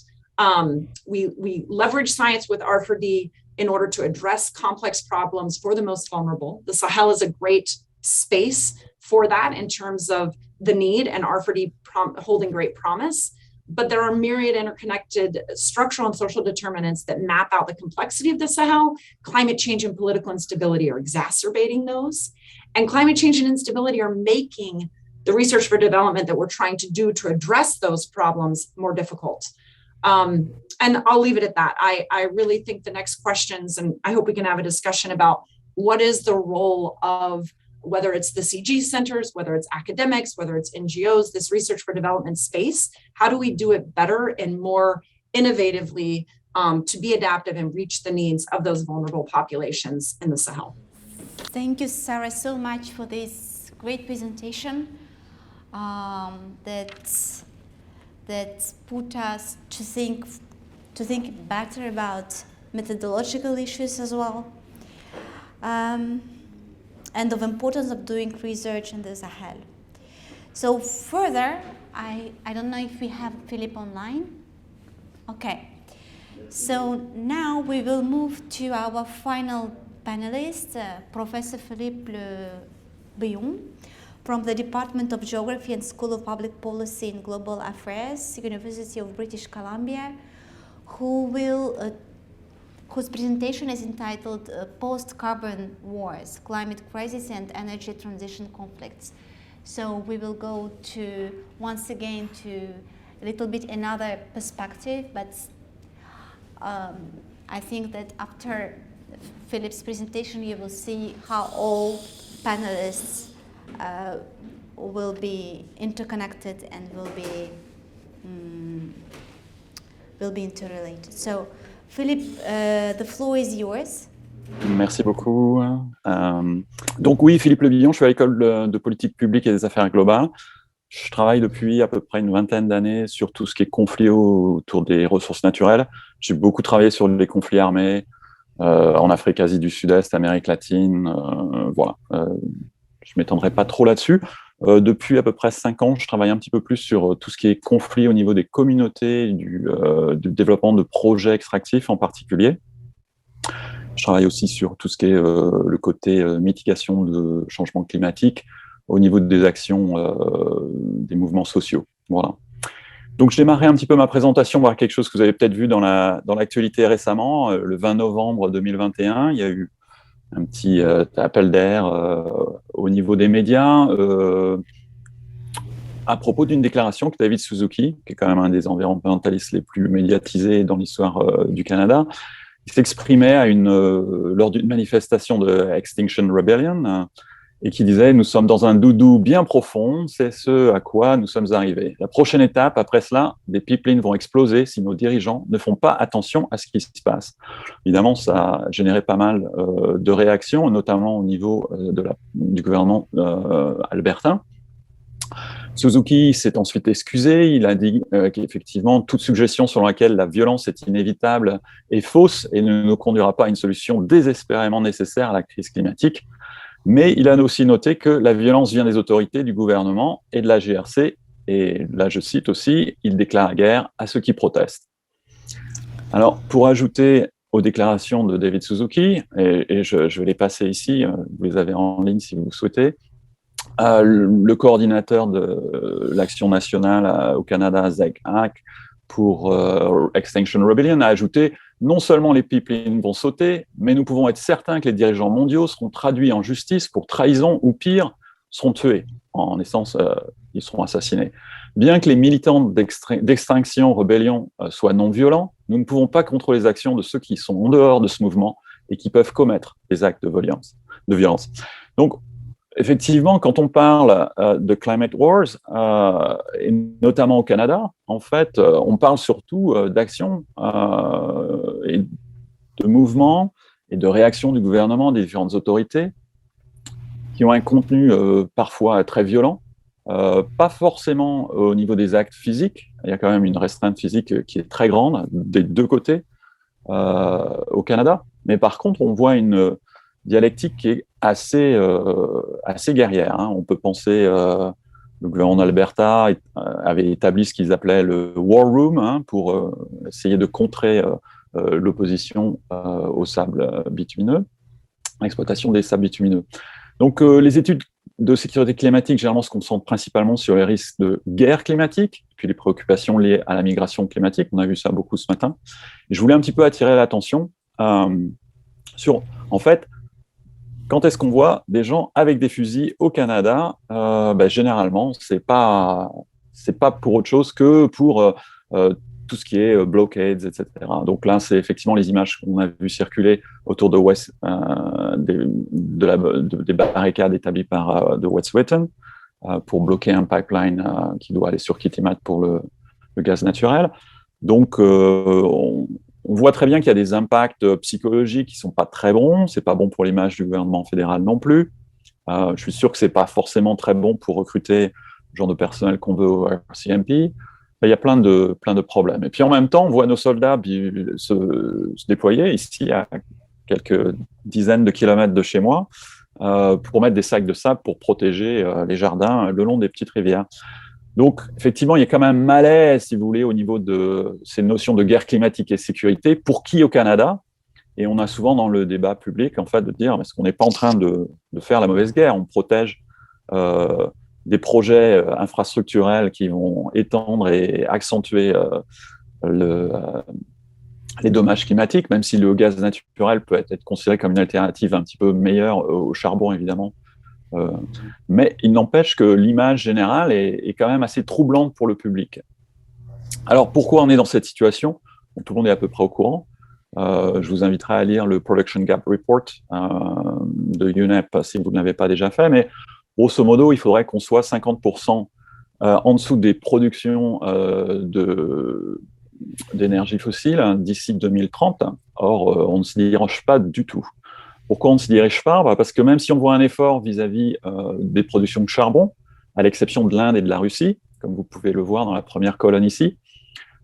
We leverage science with R4D in order to address complex problems for the most vulnerable. The Sahel is a great space for that in terms of the need, and R4D holding great promise. But there are myriad interconnected structural and social determinants that map out the complexity of the Sahel. Climate change and political instability are exacerbating those. And climate change and instability are making the research for development that we're trying to do to address those problems more difficult. And I'll leave it at that. I really think the next questions, and I hope we can have a discussion about what is the role of, whether it's the CG centers, whether it's academics, whether it's NGOs, this research for development space, how do we do it better and more innovatively to be adaptive and reach the needs of those vulnerable populations in the Sahel? Thank you, Sarah, so much for this great presentation that put us to think better about methodological issues as well. And of importance of doing research in the Sahel. So further, I don't know if we have Philippe online. Okay, so now we will move to our final panelist, Professor Philippe Billon, from the Department of Geography and School of Public Policy and Global Affairs, University of British Columbia, whose presentation is entitled Post-Carbon Wars, Climate Crisis and Energy Transition Conflicts. So we will go to, once again, to a little bit another perspective, but I think that after Philippe's presentation, you will see how all panelists will be interconnected and will be interrelated. So, Philippe, the floor is yours. Merci beaucoup. Donc oui, Philippe Le Billon, je suis à l'école de politique publique et des affaires globales. Je travaille depuis à peu près une vingtaine d'années sur tout ce qui est conflit autour des ressources naturelles. J'ai beaucoup travaillé sur les conflits armés en Afrique, Asie du Sud-Est, Amérique latine. Voilà. Je ne m'étendrai pas trop là-dessus. Depuis à peu près 5 ans, je travaille un petit peu plus sur tout ce qui est conflit au niveau des communautés, du développement de projets extractifs en particulier. Je travaille aussi sur tout ce qui est le côté mitigation de changement climatique au niveau des actions des mouvements sociaux. Voilà. Donc, je démarrais un petit peu ma présentation par quelque chose que vous avez peut-être vu dans l'actualité récemment. Le 20 novembre 2021, il y a eu un petit appel d'air au niveau des médias à propos d'une déclaration que David Suzuki, qui est quand même un des environnementalistes les plus médiatisés dans l'histoire du Canada, il s'exprimait lors d'une manifestation de Extinction Rebellion et qui disait « Nous sommes dans un doudou bien profond, c'est ce à quoi nous sommes arrivés. La prochaine étape, après cela, des pipelines vont exploser si nos dirigeants ne font pas attention à ce qui se passe. » Évidemment, ça a généré pas mal de réactions, notamment au niveau du gouvernement albertain. Suzuki s'est ensuite excusé, il a dit qu'effectivement, toute suggestion selon laquelle la violence est inévitable est fausse et ne nous conduira pas à une solution désespérément nécessaire à la crise climatique. Mais il a aussi noté que la violence vient des autorités, du gouvernement et de la GRC. Et là, je cite aussi, il déclare la guerre à ceux qui protestent. Alors, pour ajouter aux déclarations de David Suzuki, et je vais les passer ici, vous les avez en ligne si vous souhaitez, le coordinateur de l'action nationale au Canada, Zeg Hack, pour Extinction Rebellion, a ajouté non seulement les pipelines vont sauter, mais nous pouvons être certains que les dirigeants mondiaux seront traduits en justice pour trahison ou pire, seront tués. En essence, ils seront assassinés. Bien que les militants d'extinction, rébellion soient non violents, nous ne pouvons pas contrôler les actions de ceux qui sont en dehors de ce mouvement et qui peuvent commettre des actes de violence. Donc, effectivement, quand on parle de climate wars, et notamment au Canada, en fait, on parle surtout d'actions et de mouvements et de réactions du gouvernement, des différentes autorités, qui ont un contenu parfois très violent, pas forcément au niveau des actes physiques. Il y a quand même une restreinte physique qui est très grande des deux côtés au Canada. Mais par contre, on voit une dialectique qui est assez guerrière. Hein. On peut penser, le gouvernement d'Alberta avait établi ce qu'ils appelaient le War Room hein, pour essayer de contrer l'opposition au sable bitumineux, l'exploitation des sables bitumineux. Donc, les études de sécurité climatique, généralement, se concentrent principalement sur les risques de guerre climatique, puis les préoccupations liées à la migration climatique. On a vu ça beaucoup ce matin. Et je voulais un petit peu attirer l'attention sur, en fait, quand est-ce qu'on voit des gens avec des fusils au Canada généralement, c'est pas pour autre chose que pour tout ce qui est blockades, etc. Donc là, c'est effectivement les images qu'on a vues circuler autour de des barricades établies par de Wet'suwet'en pour bloquer un pipeline qui doit aller sur Kitimat pour le gaz naturel. Donc, on voit très bien qu'il y a des impacts psychologiques qui ne sont pas très bons. Ce n'est pas bon pour l'image du gouvernement fédéral non plus. Je suis sûr que ce n'est pas forcément très bon pour recruter le genre de personnel qu'on veut au RCMP. Il y a plein de problèmes. Et puis en même temps, on voit nos soldats se déployer ici à quelques dizaines de kilomètres de chez moi pour mettre des sacs de sable pour protéger les jardins le long des petites rivières. Donc, effectivement, il y a quand même un malaise, si vous voulez, au niveau de ces notions de guerre climatique et sécurité. Pour qui au Canada? Et on a souvent dans le débat public, en fait, de dire est-ce qu'on n'est pas en train de faire la mauvaise guerre? On protège des projets infrastructurels qui vont étendre et accentuer les dommages climatiques, même si le gaz naturel peut être considéré comme une alternative un petit peu meilleure au charbon, évidemment. Mais il n'empêche que l'image générale est quand même assez troublante pour le public. Alors, pourquoi on est dans cette situation? Tout le monde est à peu près au courant. Je vous inviterai à lire le Production Gap Report de UNEP si vous ne l'avez pas déjà fait, mais grosso modo, il faudrait qu'on soit 50% en dessous des productions d'énergie fossile d'ici 2030. Or, on ne s'y dirige pas du tout. Pourquoi on ne s'y dirige pas? Parce que même si on voit un effort vis-à-vis des productions de charbon, à l'exception de l'Inde et de la Russie, comme vous pouvez le voir dans la première colonne ici,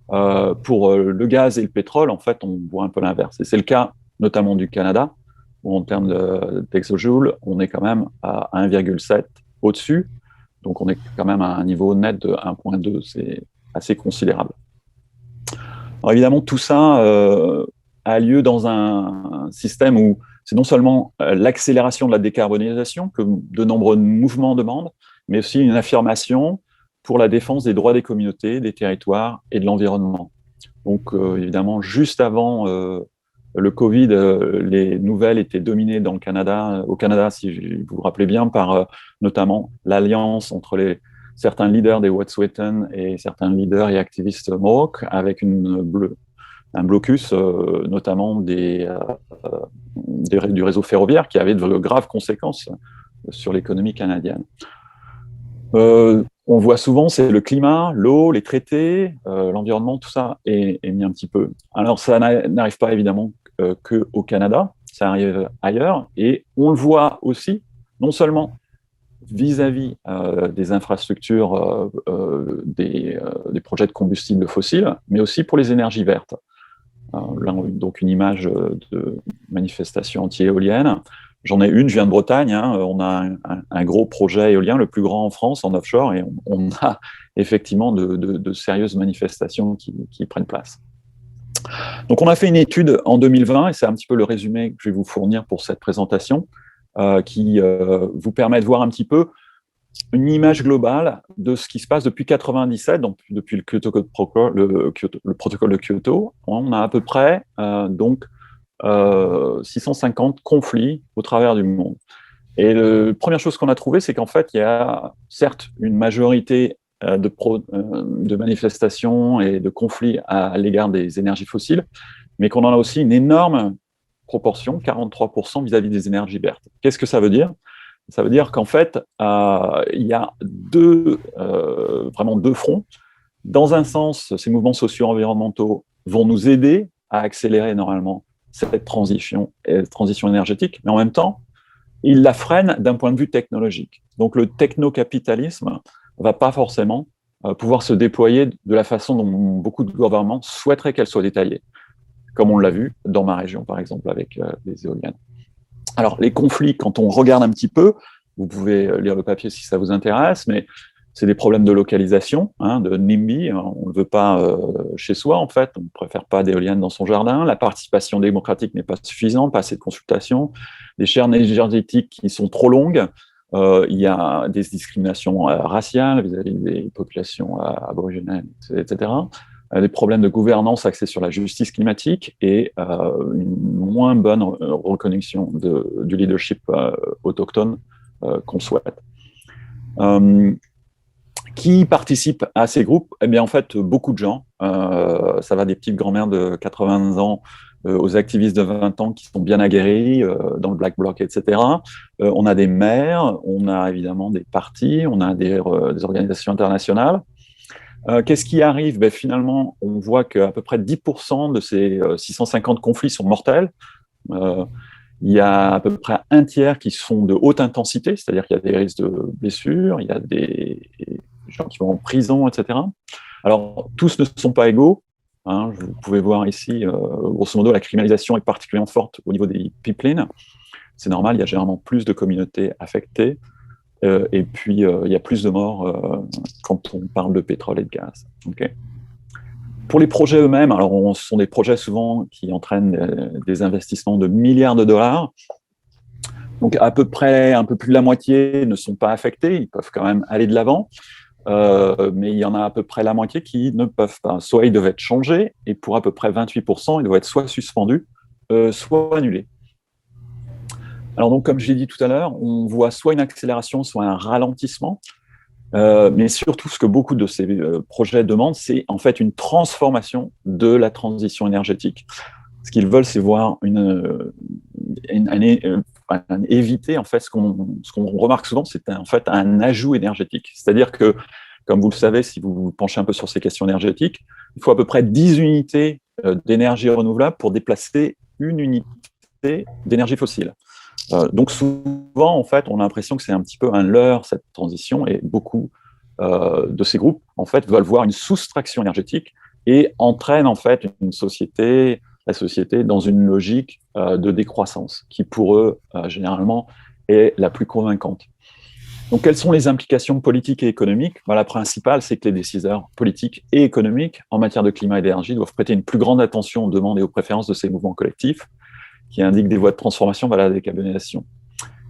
pour le gaz et le pétrole, en fait, on voit un peu l'inverse. Et c'est le cas notamment du Canada, où en termes d'exojoules, on est quand même à 1,7 au-dessus. Donc, on est quand même à un niveau net de 1,2. C'est assez considérable. Alors, évidemment, tout ça a lieu dans un système où c'est non seulement l'accélération de la décarbonisation que de nombreux mouvements demandent, mais aussi une affirmation pour la défense des droits des communautés, des territoires et de l'environnement. Donc, évidemment, juste avant le Covid, les nouvelles étaient dominées au Canada, si vous vous rappelez bien, par notamment l'alliance entre certains leaders des Wet'suwet'en et certains leaders et activistes Mohawk, avec un blocus notamment du réseau ferroviaire qui avait de graves conséquences sur l'économie canadienne. On voit souvent, c'est le climat, l'eau, les traités, l'environnement, tout ça est mis un petit peu. Alors, ça n'arrive pas évidemment qu'au Canada, ça arrive ailleurs, et on le voit aussi, non seulement vis-à-vis des infrastructures, des projets de combustibles fossiles, mais aussi pour les énergies vertes. Là, donc une image de manifestation anti-éolienne. J'en ai une, je viens de Bretagne, hein, on a un gros projet éolien, le plus grand en France, en offshore, et on a effectivement de sérieuses manifestations qui prennent place. Donc on a fait une étude en 2020, et c'est un petit peu le résumé que je vais vous fournir pour cette présentation, qui vous permet de voir un petit peu une image globale de ce qui se passe depuis 1997, donc depuis le protocole de Kyoto. On a à peu près 650 conflits au travers du monde. Et la première chose qu'on a trouvée, c'est qu'en fait, il y a certes une majorité de manifestations et de conflits à l'égard des énergies fossiles, mais qu'on en a aussi une énorme proportion, 43% vis-à-vis des énergies vertes. Qu'est-ce que ça veut dire ? Ça veut dire qu'en fait, il y a vraiment deux fronts. Dans un sens, ces mouvements socio-environnementaux vont nous aider à accélérer normalement cette transition énergétique, mais en même temps, ils la freinent d'un point de vue technologique. Donc le technocapitalisme ne va pas forcément pouvoir se déployer de la façon dont beaucoup de gouvernements souhaiteraient qu'elle soit détaillée, comme on l'a vu dans ma région, par exemple, avec les éoliennes. Alors, les conflits, quand on regarde un petit peu, vous pouvez lire le papier si ça vous intéresse, mais c'est des problèmes de localisation, de NIMBY, on ne veut pas chez soi, en fait, on ne préfère pas d'éoliennes dans son jardin, la participation démocratique n'est pas suffisante, pas assez de consultation, les chaînes énergétiques qui sont trop longues, il y a des discriminations raciales vis-à-vis des populations aborigènes, etc., des problèmes de gouvernance axés sur la justice climatique et une moins bonne reconnaissance du leadership autochtone qu'on souhaite. Qui participent à ces groupes? Eh bien, en fait, beaucoup de gens. Ça va des petites grand-mères de 80 ans aux activistes de 20 ans qui sont bien aguerris dans le Black Bloc, etc. On a des maires, on a évidemment des partis, on a des organisations internationales. Qu'est-ce qui arrive? Ben, finalement, on voit qu'à peu près 10% de ces 650 conflits sont mortels. Il y a à peu près un tiers qui sont de haute intensité, c'est-à-dire qu'il y a des risques de blessures, il y a des gens qui vont en prison, etc. Alors, tous ne sont pas égaux. Vous pouvez voir ici, grosso modo, la criminalisation est particulièrement forte au niveau des pipelines. C'est normal, il y a généralement plus de communautés affectées. Et puis, il y a plus de morts quand on parle de pétrole et de gaz. Okay. Pour les projets eux-mêmes, alors ce sont des projets souvent qui entraînent des investissements de milliards de dollars. Donc, à peu près un peu plus de la moitié ne sont pas affectés. Ils peuvent quand même aller de l'avant. Mais il y en a à peu près la moitié qui ne peuvent pas. Soit ils doivent être changés, et pour à peu près 28%, ils doivent être soit suspendus, soit annulés. Alors donc, comme je l'ai dit tout à l'heure, on voit soit une accélération, soit un ralentissement, mais surtout ce que beaucoup de ces projets demandent, c'est en fait une transformation de la transition énergétique. Ce qu'ils veulent, c'est voir éviter en fait ce qu'on remarque souvent, c'est en fait un ajout énergétique. C'est-à-dire que, comme vous le savez, si vous vous penchez un peu sur ces questions énergétiques, il faut à peu près 10 unités d'énergie renouvelable pour déplacer une unité d'énergie fossile. Donc souvent, en fait, on a l'impression que c'est un petit peu un leurre, cette transition, et beaucoup de ces groupes, en fait, veulent voir une soustraction énergétique et entraînent, en fait, la société dans une logique de décroissance, qui pour eux, généralement, est la plus convaincante. Donc, quelles sont les implications politiques et économiques? La principale, c'est que les décideurs politiques et économiques en matière de climat et d'énergie doivent prêter une plus grande attention aux demandes et aux préférences de ces mouvements collectifs, qui indiquent des voies de transformation vers la décarbonisation.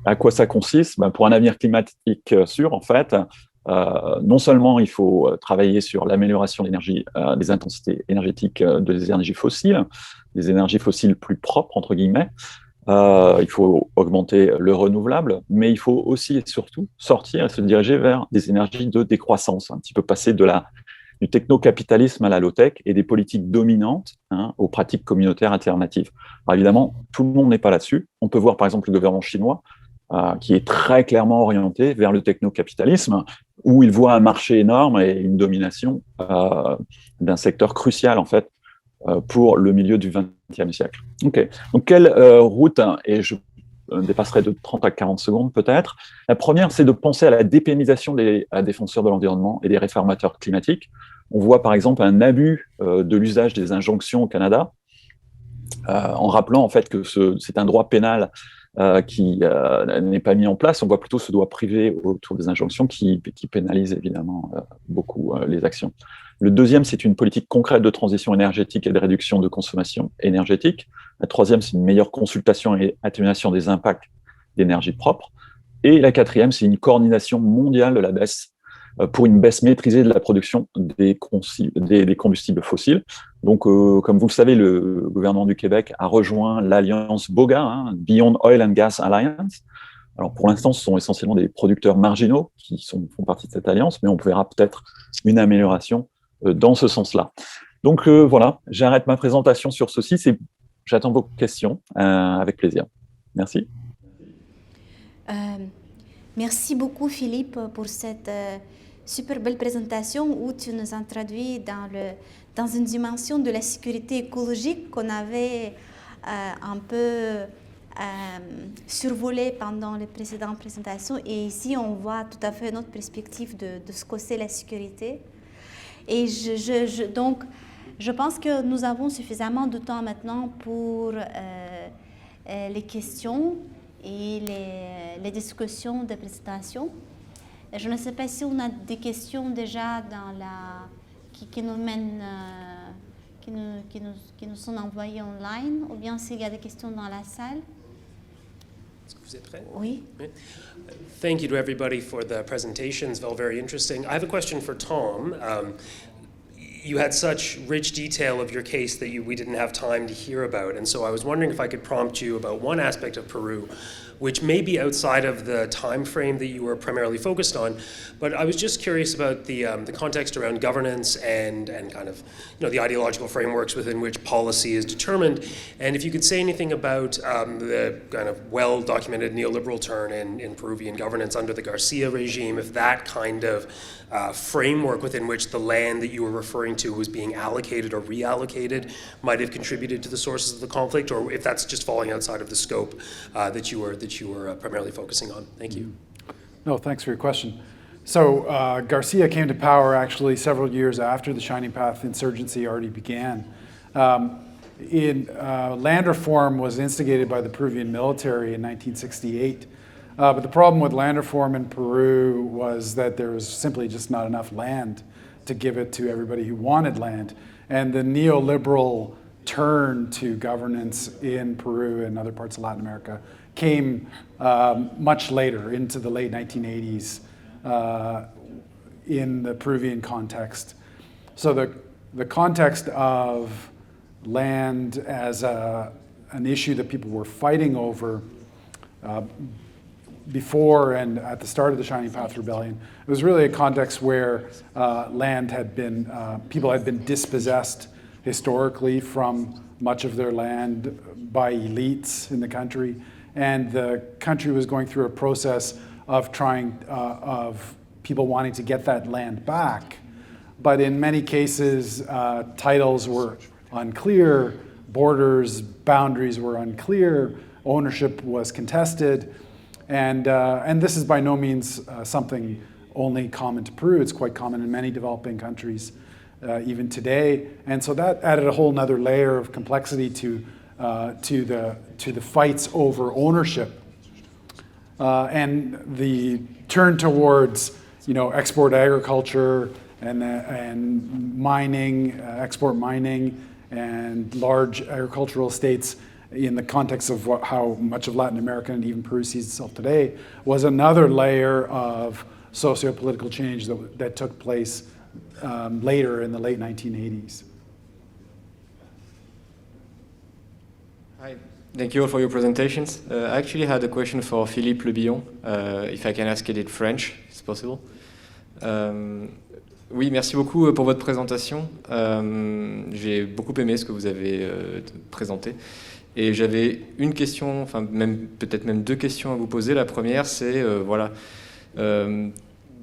À quoi ça consiste? Pour un avenir climatique sûr, en fait, non seulement il faut travailler sur l'amélioration des intensités énergétiques des énergies fossiles plus propres, entre guillemets, il faut augmenter le renouvelable, mais il faut aussi et surtout sortir et se diriger vers des énergies de décroissance, un petit peu passer du techno-capitalisme à la low-tech et des politiques dominantes aux pratiques communautaires alternatives. Alors évidemment, tout le monde n'est pas là-dessus. On peut voir par exemple le gouvernement chinois qui est très clairement orienté vers le techno-capitalisme, où il voit un marché énorme et une domination d'un secteur crucial en fait pour le milieu du XXe siècle. Okay. Donc quelle route, et je dépasserai de 30 à 40 secondes peut-être. La première, c'est de penser à la dépénalisation des défenseurs de l'environnement et des réformateurs climatiques. On voit par exemple un abus de l'usage des injonctions au Canada, en rappelant en fait que c'est un droit pénal qui n'est pas mis en place. On voit plutôt ce droit privé autour des injonctions qui pénalise évidemment beaucoup les actions. Le deuxième, c'est une politique concrète de transition énergétique et de réduction de consommation énergétique. La troisième, c'est une meilleure consultation et atténuation des impacts d'énergie propre. Et la quatrième, c'est une coordination mondiale de la baisse pour une baisse maîtrisée de la production des combustibles fossiles. Donc, comme vous le savez, le gouvernement du Québec a rejoint l'alliance BOGA, hein, Beyond Oil and Gas Alliance. Alors, pour l'instant, ce sont essentiellement des producteurs marginaux qui font partie de cette alliance, mais on verra peut-être une amélioration dans ce sens-là. Donc, voilà, j'arrête ma présentation sur ceci. J'attends vos questions avec plaisir. Merci. Merci beaucoup, Philippe, pour cette super belle présentation où tu nous as traduit dans une dimension de la sécurité écologique qu'on avait un peu survolée pendant les précédentes présentations. Et ici, on voit tout à fait notre perspective de ce que c'est la sécurité. Et donc, je pense que nous avons suffisamment de temps maintenant pour les questions et les discussions de présentation. Je ne sais pas si on a des questions déjà qui nous mènent, qui nous sont envoyées online, ou bien s'il y a des questions dans la salle. Est-ce que vous êtes prêts? Oui. Thank you to everybody for the presentations, all very interesting. I have a question for Tom. You had such rich detail of your case that we didn't have time to hear about, and so I was wondering if I could prompt you about one aspect of Peru, which may be outside of the time frame that you were primarily focused on, but I was just curious about the context around governance and kind of the ideological frameworks within which policy is determined, and if you could say anything about the kind of well-documented neoliberal turn in Peruvian governance under the Garcia regime, if that kind of framework within which the land that you were referring to was being allocated or reallocated might have contributed to the sources of the conflict, or if that's just falling outside of the scope that you were primarily focusing on. Thank you. No, thanks for your question. So Garcia came to power actually several years after the Shining Path insurgency already began. Land reform was instigated by the Peruvian military in 1968. But the problem with land reform in Peru was that there was simply just not enough land to give it to everybody who wanted land. And the neoliberal turn to governance in Peru and other parts of Latin America came much later, into the late 1980s, in the Peruvian context. So the context of land as an issue that people were fighting over before and at the start of the Shining Path Rebellion, it was really a context where land had been, people had been dispossessed historically from much of their land by elites in the country, and the country was going through a process of of people wanting to get that land back. But in many cases, titles were unclear, borders, boundaries were unclear, ownership was contested. And this is by no means something only common to Peru. It's quite common in many developing countries, even today. And so that added a whole nother layer of complexity to the fights over ownership. And the turn towards export agriculture and mining, export mining, and large agricultural estates in the context of how much of Latin America and even Peru sees itself today, was another layer of socio-political change that took place later in the late 1980s. Hi, thank you all for your presentations. I actually had a question for Philippe Le Billon, if I can ask it in French, if it's possible. Oui, merci beaucoup pour votre présentation. J'ai beaucoup aimé ce que vous avez présenté. Et j'avais une question, enfin peut-être même deux questions à vous poser. La première, c'est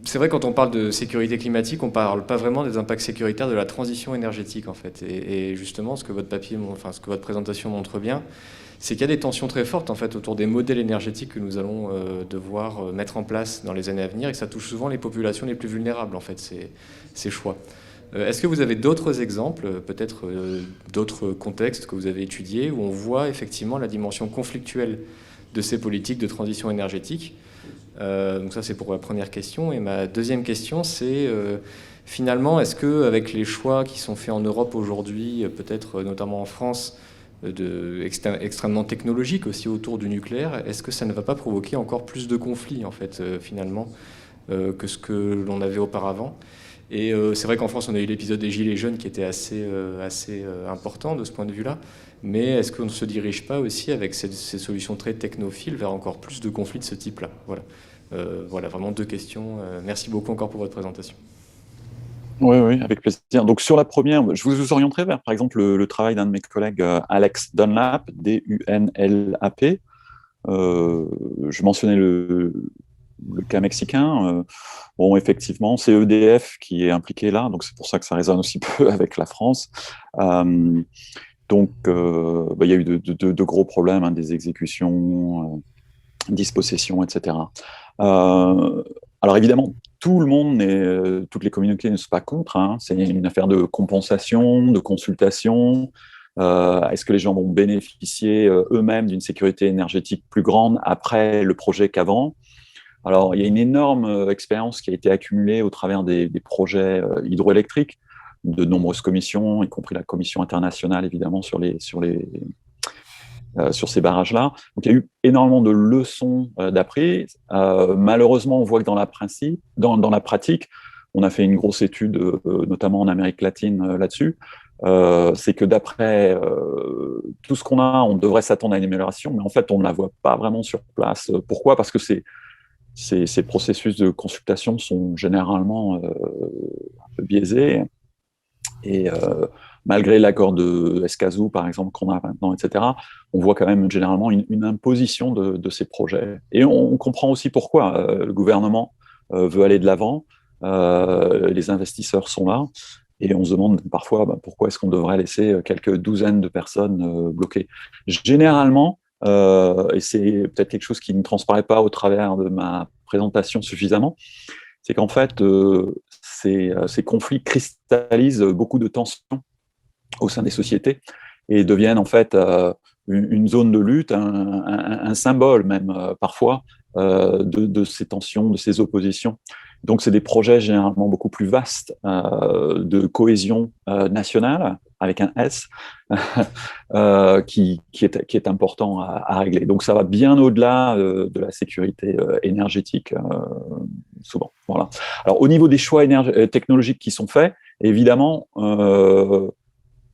c'est vrai, quand on parle de sécurité climatique, on ne parle pas vraiment des impacts sécuritaires de la transition énergétique, en fait. Et justement, ce que votre présentation montre bien, c'est qu'il y a des tensions très fortes, en fait, autour des modèles énergétiques que nous allons devoir mettre en place dans les années à venir, et que ça touche souvent les populations les plus vulnérables, en fait, ces choix. Est-ce que vous avez d'autres exemples, peut-être d'autres contextes que vous avez étudiés, où on voit effectivement la dimension conflictuelle de ces politiques de transition énergétique? Donc ça, c'est pour la première question. Et ma deuxième question, c'est finalement, est-ce qu'avec les choix qui sont faits en Europe aujourd'hui, peut-être notamment en France, extrêmement technologiques aussi autour du nucléaire, est-ce que ça ne va pas provoquer encore plus de conflits, en fait, finalement, que ce que l'on avait auparavant? Et c'est vrai qu'en France, on a eu l'épisode des Gilets jaunes qui était assez important de ce point de vue-là, mais est-ce qu'on ne se dirige pas aussi avec ces solutions très technophiles vers encore plus de conflits de ce type-là? Voilà. Voilà, vraiment 2 questions. Merci beaucoup encore pour votre présentation. Oui, oui, avec plaisir. Donc sur la première, je vous orienterai vers, par exemple, le travail d'un de mes collègues, Alex Dunlap, D-U-N-L-A-P. Je mentionnais le cas mexicain. Bon, effectivement, c'est EDF qui est impliqué là, donc c'est pour ça que ça résonne aussi peu avec la France. Donc, il y a eu de gros problèmes, hein, des exécutions, dispossessions, etc. Alors évidemment, tout le monde, toutes les communautés ne sont pas contre, hein. C'est une affaire de compensation, de consultation. Est-ce que les gens vont bénéficier eux-mêmes d'une sécurité énergétique plus grande après le projet qu'avant? Alors, il y a une énorme expérience qui a été accumulée au travers des projets hydroélectriques, de nombreuses commissions, y compris la commission internationale, évidemment, sur ces barrages-là. Donc, il y a eu énormément de leçons d'appris. Malheureusement, on voit que dans la pratique, on a fait une grosse étude, notamment en Amérique latine, là-dessus. C'est que d'après tout ce qu'on a, on devrait s'attendre à une amélioration, mais en fait, on ne la voit pas vraiment sur place. Pourquoi? Parce que ces processus de consultation sont généralement un peu biaisés. Et malgré l'accord de Escazú, par exemple, qu'on a maintenant, etc., on voit quand même généralement une imposition de ces projets. Et on comprend aussi pourquoi le gouvernement veut aller de l'avant, les investisseurs sont là, et on se demande parfois pourquoi est-ce qu'on devrait laisser quelques douzaines de personnes bloquées. Généralement, et c'est peut-être quelque chose qui ne transparaît pas au travers de ma présentation suffisamment, c'est qu'en fait, ces conflits cristallisent beaucoup de tensions au sein des sociétés et deviennent en fait une zone de lutte, un symbole même parfois de ces tensions, de ces oppositions. Donc, c'est des projets généralement beaucoup plus vastes de cohésion nationale, avec un S, qui est important à régler. Donc, ça va bien au-delà de la sécurité énergétique, souvent. Voilà. Alors, au niveau des choix technologiques qui sont faits, évidemment,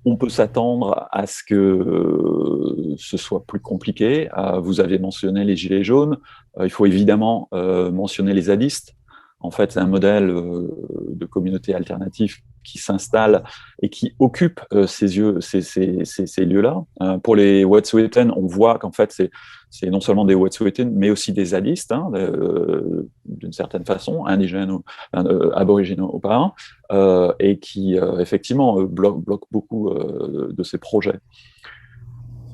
on peut s'attendre à ce que ce soit plus compliqué. Vous avez mentionné les gilets jaunes. Il faut évidemment mentionner les zadistes. En fait, c'est un modèle de communauté alternative qui s'installe et qui occupe ces lieux-là. Pour les Wet'suwet'en, on voit qu'en fait, c'est non seulement des Wet'suwet'en, mais aussi des zadistes, hein, d'une certaine façon, indigènes ou aborigènes auparavant, et qui, effectivement, bloquent beaucoup de ces projets.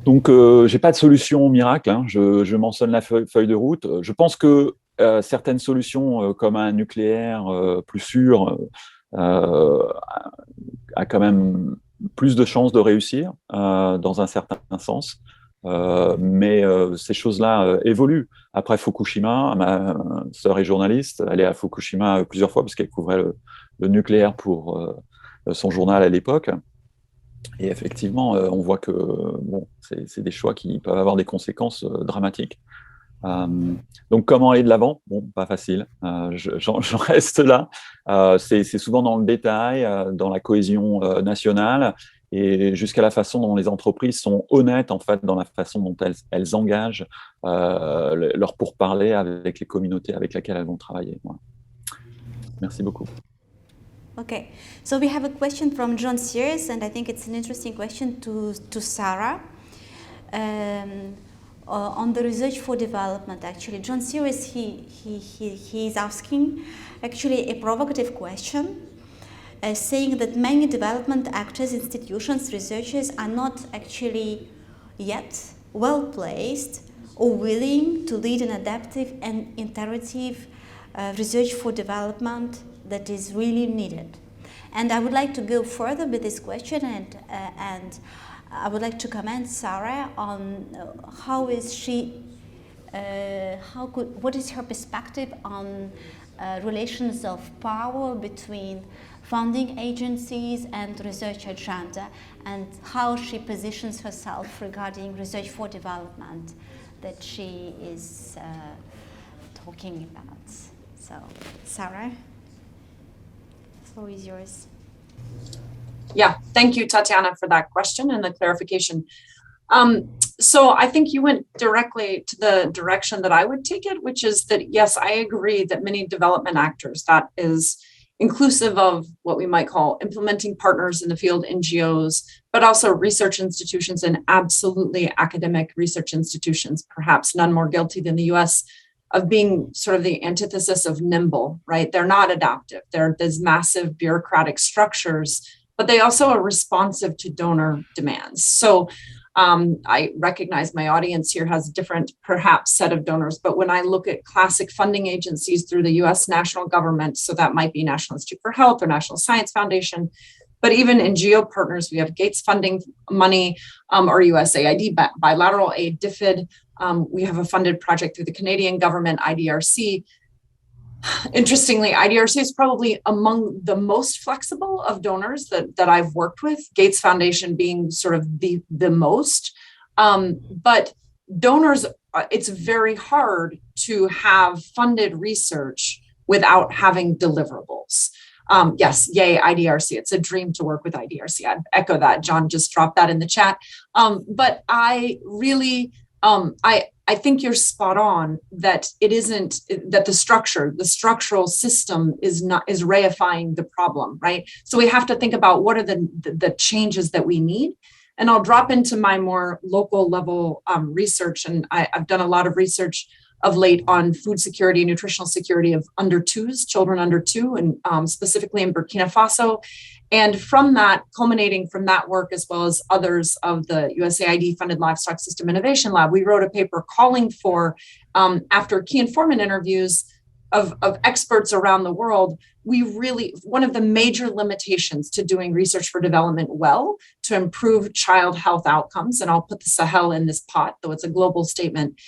Donc, j'ai pas de solution miracle, hein. Je mentionne la feuille de route. Je pense que certaines solutions, comme un nucléaire plus sûr, a quand même plus de chances de réussir dans un certain sens. Mais ces choses-là évoluent. Après Fukushima, ma sœur est journaliste, elle est à Fukushima plusieurs fois parce qu'elle couvrait le nucléaire pour son journal à l'époque. Et effectivement, on voit que bon, c'est des choix qui peuvent avoir des conséquences dramatiques. Donc, comment aller de l'avant? Bon, pas facile. J'en reste là. C'est souvent dans le détail, dans la cohésion nationale, et jusqu'à la façon dont les entreprises sont honnêtes en fait dans la façon dont elles engagent leur pourparlers avec les communautés avec lesquelles elles vont travailler. Voilà. Merci beaucoup. Okay, so we have a question from John Sears, and I think it's an interesting question to Sarah. On the research for development, actually, John Sears, he is asking actually a provocative question, saying that many development actors, institutions, researchers are not actually yet well placed or willing to lead an adaptive and iterative research for development that is really needed. And I would like to go further with this question, and I would like to comment Sarah on how is she, what is her perspective on relations of power between funding agencies and research agenda, and how she positions herself regarding research for development that she is talking about. So, Sarah, the floor is yours. Yeah, thank you, Tatiana, for that question and the clarification. So I think you went directly to the direction that I would take it, which is that, yes, I agree that many development actors, that is inclusive of what we might call implementing partners in the field, NGOs, but also research institutions and absolutely academic research institutions, perhaps none more guilty than the US of being sort of the antithesis of nimble, right? They're not adaptive. They're these massive bureaucratic structures, but they also are responsive to donor demands. So I recognize my audience here has a different, perhaps, set of donors, but when I look at classic funding agencies through the US national government, so that might be National Institute for Health or National Science Foundation, but even NGO partners, we have Gates funding money or USAID, bilateral aid, DFID. We have a funded project through the Canadian government, IDRC. Interestingly, IDRC is probably among the most flexible of donors that I've worked with, Gates Foundation being sort of the most. But donors, it's very hard to have funded research without having deliverables. Yes, yay, IDRC. It's a dream to work with IDRC. I'd echo that. John just dropped that in the chat. But I really, I think you're spot on that it isn't that the structural system is reifying the problem, right? So we have to think about what are the changes that we need. And I'll drop into my more local level research. And I've done a lot of research of late on food security, nutritional security of children under 2, and specifically in Burkina Faso. And from that, culminating from that work, as well as others of the USAID funded Livestock System Innovation Lab, we wrote a paper calling for, after key informant interviews of experts around the world, one of the major limitations to doing research for development well, to improve child health outcomes, and I'll put the Sahel in this pot, though it's a global statement,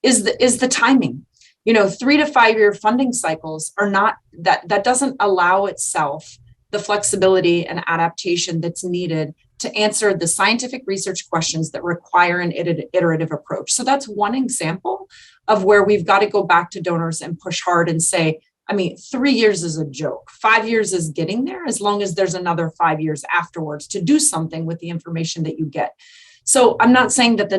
is the timing. 3 to 5 year funding cycles are not, that doesn't allow itself the flexibility and adaptation that's needed to answer the scientific research questions that require an iterative approach. So that's one example of where we've got to go back to donors and push hard and say, 3 years is a joke. 5 years is getting there, as long as there's another 5 years afterwards to do something with the information that you get. So I'm not saying that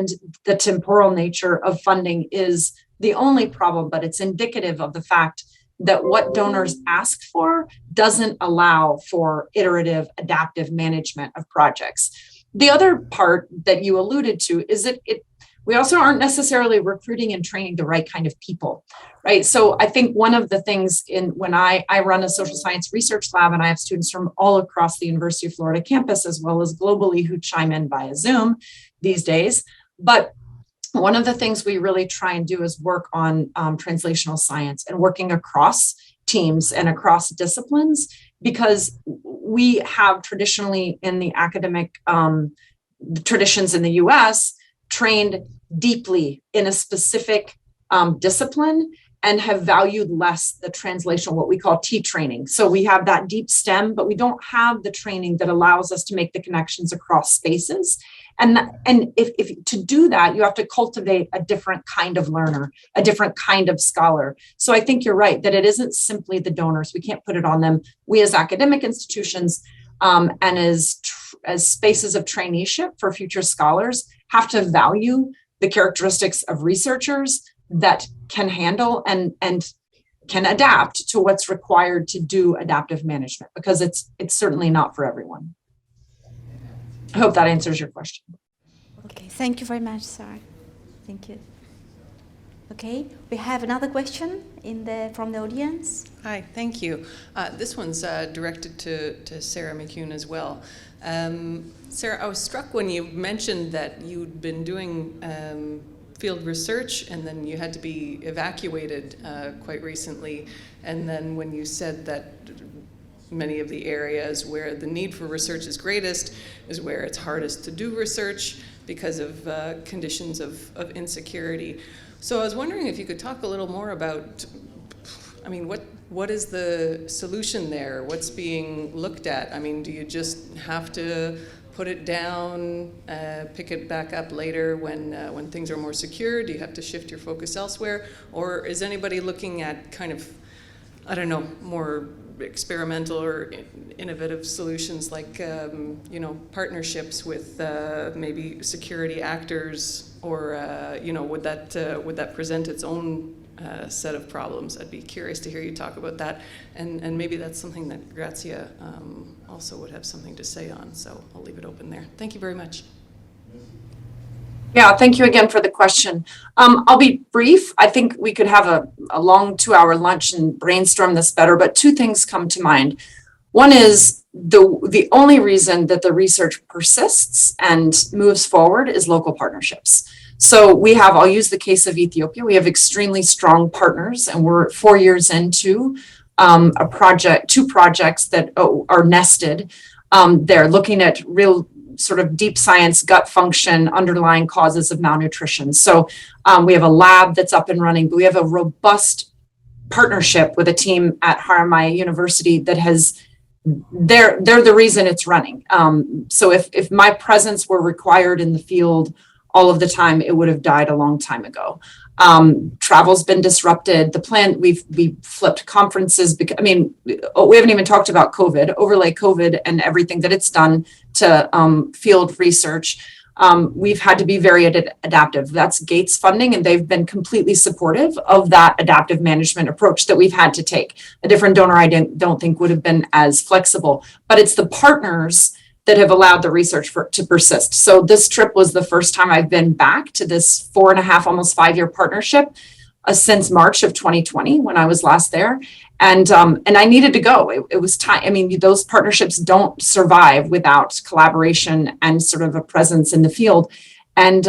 the temporal nature of funding is the only problem, but it's indicative of the fact that what donors ask for doesn't allow for iterative, adaptive management of projects. The other part that you alluded to is that we also aren't necessarily recruiting and training the right kind of people, right? So I think one of the things when I run a social science research lab, and I have students from all across the University of Florida campus, as well as globally, who chime in via Zoom these days. But one of the things we really try and do is work on translational science and working across teams and across disciplines, because we have traditionally in the academic traditions in the US trained deeply in a specific discipline and have valued less the translational, what we call T training. So we have that deep STEM, but we don't have the training that allows us to make the connections across spaces. And if to do that, you have to cultivate a different kind of learner, a different kind of scholar. So I think you're right that it isn't simply the donors. We can't put it on them. We as academic institutions and as spaces of traineeship for future scholars have to value the characteristics of researchers that can handle and can adapt to what's required to do adaptive management, because it's certainly not for everyone. I hope that answers your question. Okay, thank you very much, Sarah. Thank you. Okay, we have another question from the audience. Hi, thank you. This one's directed to Sarah McCune as well. Sarah, I was struck when you mentioned that you'd been doing field research and then you had to be evacuated quite recently. And then when you said that many of the areas where the need for research is greatest is where it's hardest to do research because of conditions of insecurity. So I was wondering if you could talk a little more about, what is the solution there? What's being looked at? I mean, do you just have to put it down, pick it back up later when things are more secure? Do you have to shift your focus elsewhere? Or is anybody looking at kind of, I don't know, more experimental or innovative solutions like, you know, partnerships with maybe security actors, or, you know, would that present its own set of problems? I'd be curious to hear you talk about that, and maybe that's something that Grazia also would have something to say on, so I'll leave it open there. Thank you very much. Yeah, thank you again for the question. I'll be brief. I think we could have a long 2-hour lunch and brainstorm this better, but two things come to mind. One is the only reason that the research persists and moves forward is local partnerships. So we have, I'll use the case of Ethiopia, we have extremely strong partners, and we're 4 years into two projects that are nested. They're looking at real sort of deep science, gut function, underlying causes of malnutrition. So we have a lab that's up and running, but we have a robust partnership with a team at Haramaya University that has, they're the reason it's running. So if my presence were required in the field all of the time, it would have died a long time ago. Travel's been disrupted. The plan, we flipped conferences because, I mean, we haven't even talked about COVID, overlay COVID and everything that it's done to field research. We've had to be very adaptive. That's Gates funding, and they've been completely supportive of that adaptive management approach that we've had to take. A different donor I don't think would have been as flexible, but it's the partners that have allowed the research to persist. So this trip was the first time I've been back to this 4.5, almost 5-year partnership since March of 2020 when I was last there. And I needed to go. It was time. I mean, those partnerships don't survive without collaboration and sort of a presence in the field. And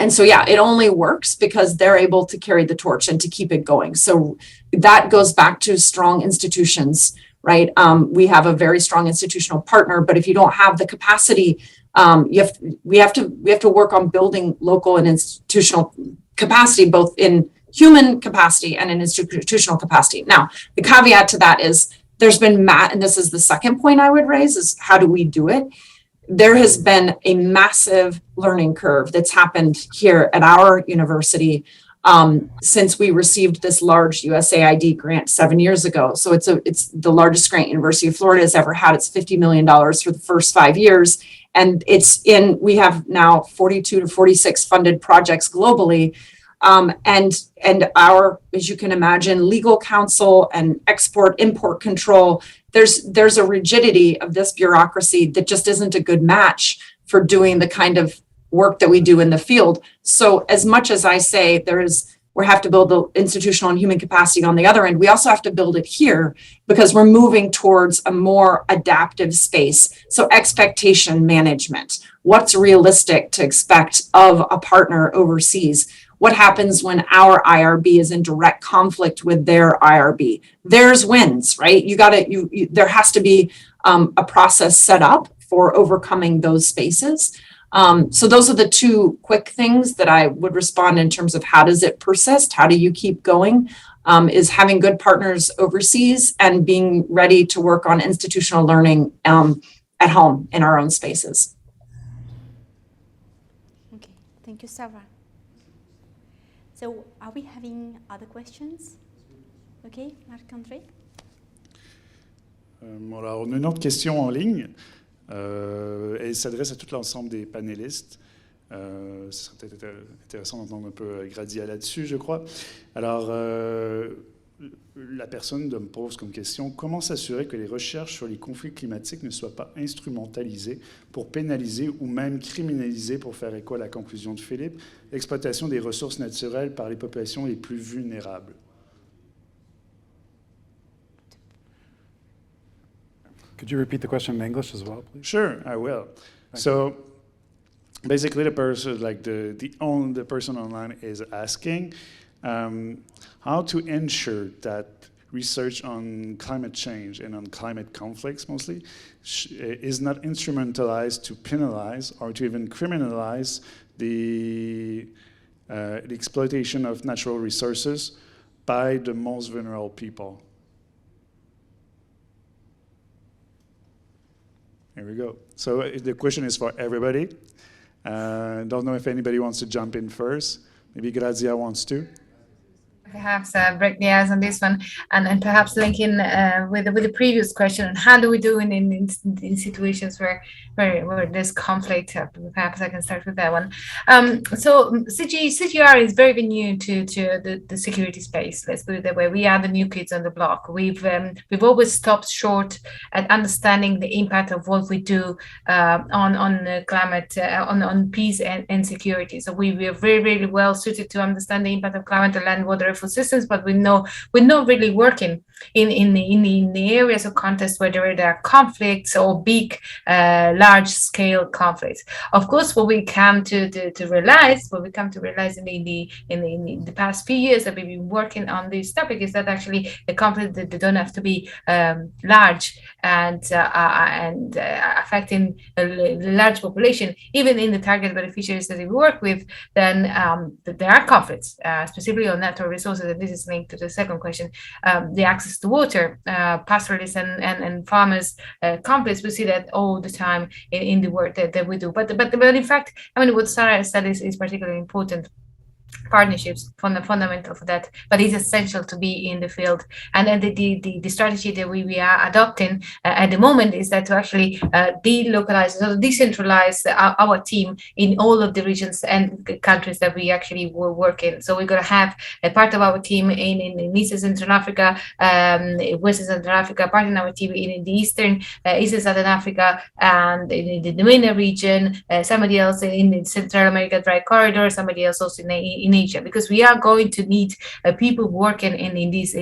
so, yeah, it only works because they're able to carry the torch and to keep it going. So that goes back to strong institutions, right? We have a very strong institutional partner, but if you don't have the capacity, we have to work on building local and institutional capacity, both in human capacity and in institutional capacity. Now, the caveat to that is there's been, and this is the second point I would raise, is how do we do it? There has been a massive learning curve that's happened here at our university since we received this large USAID grant 7 years ago. So it's the largest grant University of Florida has ever had. It's $50 million for the first 5 years. And we have now 42 to 46 funded projects globally. And our, as you can imagine, legal counsel and export-import control, there's a rigidity of this bureaucracy that just isn't a good match for doing the kind of work that we do in the field. So as much as I say we have to build the institutional and human capacity on the other end, we also have to build it here because we're moving towards a more adaptive space. So expectation management, what's realistic to expect of a partner overseas? What happens when our IRB is in direct conflict with their IRB? Theirs wins, right? There has to be a process set up for overcoming those spaces. So those are the two quick things that I would respond in terms of how does it persist? How do you keep going? Is having good partners overseas and being ready to work on institutional learning at home in our own spaces. Okay, thank you, Sarah. So are we having other questions? Okay, Marc-André? Alors, on a une autre question en ligne. Elle s'adresse à tout l'ensemble des panélistes. Ce serait peut-être intéressant d'entendre un peu Grazia là-dessus, je crois. Alors, la personne me pose comme question, comment s'assurer que les recherches sur les conflits climatiques ne soient pas instrumentalisées pour pénaliser ou même criminaliser, pour faire écho à la conclusion de Philippe, l'exploitation des ressources naturelles par les populations les plus vulnérables? Could you repeat the question in English as well, please? Sure, I will. So basically, the person, like the person online, is asking how to ensure that research on climate change and on climate conflicts mostly is not instrumentalized to penalize or to even criminalize the exploitation of natural resources by the most vulnerable people? Here we go. So the question is for everybody. Don't know if anybody wants to jump in first. Maybe Grazia wants to. Perhaps break the ice on this one, and perhaps link in with the previous question. How do we do in situations where there's conflict? Perhaps I can start with that one. So CGR is very new to the security space. Let's put it that way. We are the new kids on the block. We've always stopped short at understanding the impact of what we do on climate, on peace and security. So we are very, very well suited to understand the impact of climate on land, water, systems, but we're not really working in the areas of contest where there are conflicts or big, large scale conflicts. Of course, what we come to realize in the past few years that we've been working on this topic is that actually the conflicts they don't have to be large and affecting a large population, even in the target beneficiaries that we work with. Then there are conflicts, specifically on natural resources. And this is linked to the second question, the access to water, pastoralists and farmers conflicts. We see that all the time in the work that we do. But in fact, I mean, what Sarah said is particularly important. Partnerships, fundamental for that, but it's essential to be in the field. And then the strategy that we are adopting at the moment is that to actually delocalize, so decentralize our team in all of the regions and countries that we actually will work in. So we're going to have a part of our team in Eastern Central Africa, Western Central Africa, part of our team in the Eastern Southern Africa, and in the MENA region, somebody else in the Central America Dry Corridor, somebody else also in Asia, because we are going to need people working in these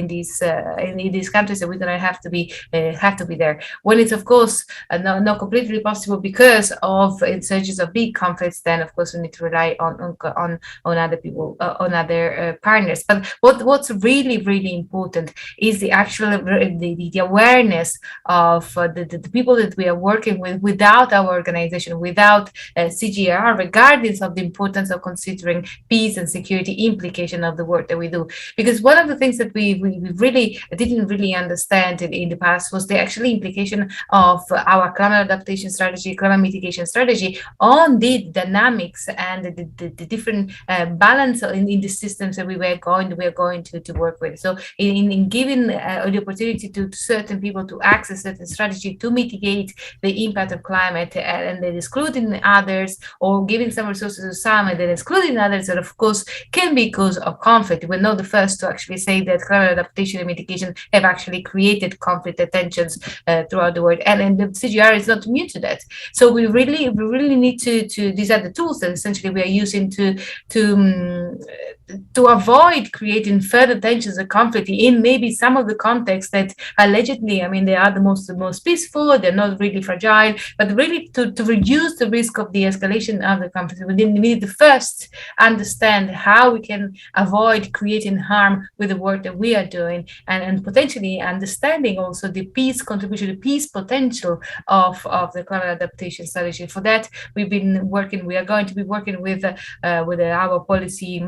countries, and we're going to have to be there. When it's of course not completely possible because of insurgencies of big conflicts, then of course we need to rely on other people, on other partners. But what's really important is the actual the awareness of the people that we are working with without our organization, without CGR, regardless of the importance of considering peace and security implication of the work that we do. Because one of the things that we really didn't really understand in the past was the actual implication of our climate adaptation strategy, climate mitigation strategy on the dynamics and the different balance in the systems that we are going to work with. So in giving the opportunity to certain people to access certain strategy to mitigate the impact of climate and then excluding others, or giving some resources to some and then excluding others, that of course can be cause of conflict. We're not the first to actually say that climate adaptation and mitigation have actually created conflict and tensions throughout the world, and the CGR is not immune to that. So we really need to these are the tools that essentially we are using to avoid creating further tensions or conflict in maybe some of the contexts that allegedly, I mean, they are the most peaceful, they're not really fragile, but really to reduce the risk of the escalation of the conflict, we need to first understand how we can avoid creating harm with the work that we are doing, and potentially understanding also the peace contribution, the peace potential of the climate adaptation strategy. For that, we are going to be working with our policy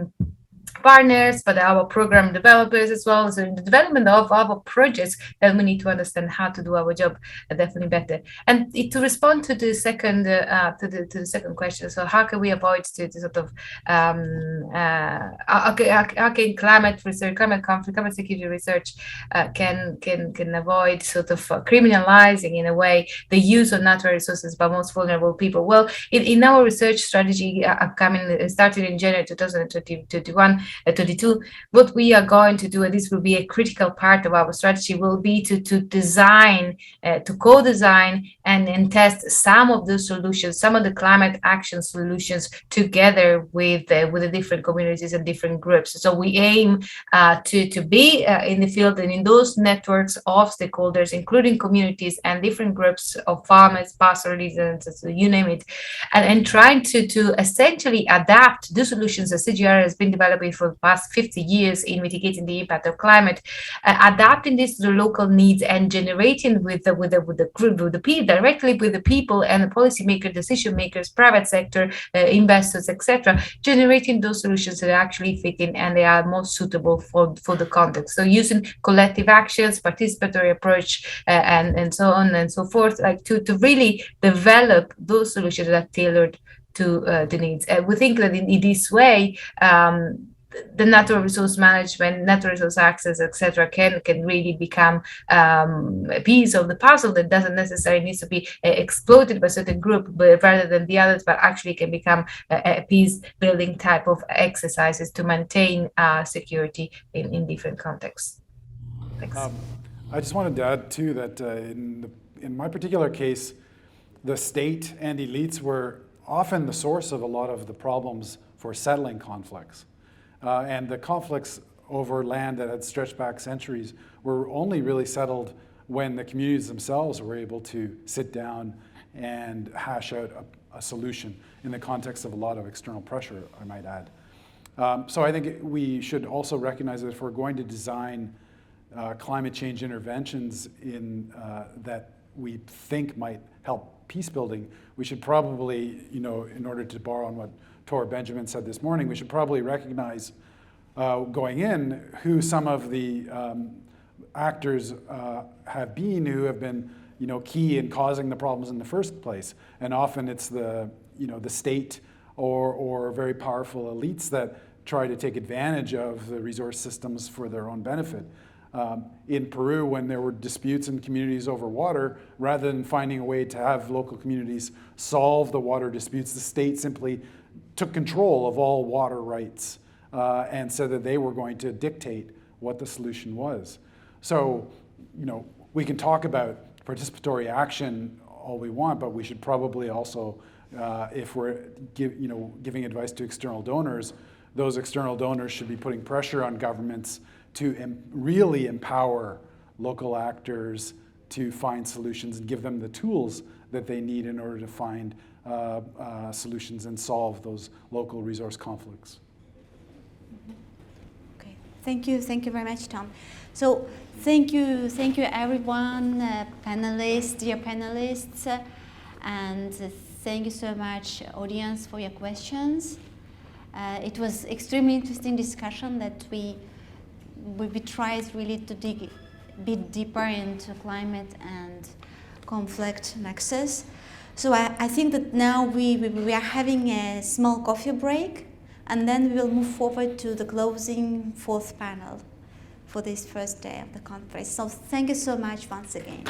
partners, but our program developers as well. So in the development of our projects, then we need to understand how to do our job definitely better. And to respond to the second to the second question, so how can we avoid to sort of how can climate research, climate conflict, climate security research can avoid sort of criminalizing in a way the use of natural resources by most vulnerable people? Well, in our research strategy upcoming, started in January 2022, what we are going to do, and this will be a critical part of our strategy, will be to design, to co-design and test some of the solutions, some of the climate action solutions together with the different communities and different groups. So we aim to be in the field and in those networks of stakeholders, including communities and different groups of farmers, pastoralists, so you name it, and trying to essentially adapt the solutions that CGR has been developing for the past 50 years in mitigating the impact of climate, adapting this to the local needs and generating with the group, directly with the people and the policymakers, decision makers, private sector, investors, etc., generating those solutions that actually fit in and they are most suitable for the context. So using collective actions, participatory approach, and so on and so forth, like to really develop those solutions that are tailored to the needs. And we think that in this way, the natural resource management, natural resource access, etc., can really become a piece of the puzzle that doesn't necessarily need to be exploited by a certain group, but rather than the others, but actually can become a peace-building type of exercises to maintain security in different contexts. Thanks. I just wanted to add too that in my particular case, the state and elites were often the source of a lot of the problems for settling conflicts. And the conflicts over land that had stretched back centuries were only really settled when the communities themselves were able to sit down and hash out a solution in the context of a lot of external pressure, I might add. So I think we should also recognize that if we're going to design climate change interventions that we think might help peace building, we should probably, in order to borrow on what Tor Benjamin said this morning, we should probably recognize going in who some of the actors have been who have been key in causing the problems in the first place. And often it's the state or very powerful elites that try to take advantage of the resource systems for their own benefit. In Peru, when there were disputes in communities over water, rather than finding a way to have local communities solve the water disputes, the state simply took control of all water rights and said that they were going to dictate what the solution was. So, we can talk about participatory action all we want, but we should probably also, if we're giving advice to external donors, those external donors should be putting pressure on governments to really empower local actors to find solutions and give them the tools that they need in order to find solutions and solve those local resource conflicts. Okay, thank you very much, Tom. So thank you everyone, panelists, dear panelists, and thank you so much, audience, for your questions. It was extremely interesting discussion that we tried really to dig a bit deeper into climate and conflict nexus. So I think that now we are having a small coffee break, and then we will move forward to the closing fourth panel for this first day of the conference. So thank you so much once again.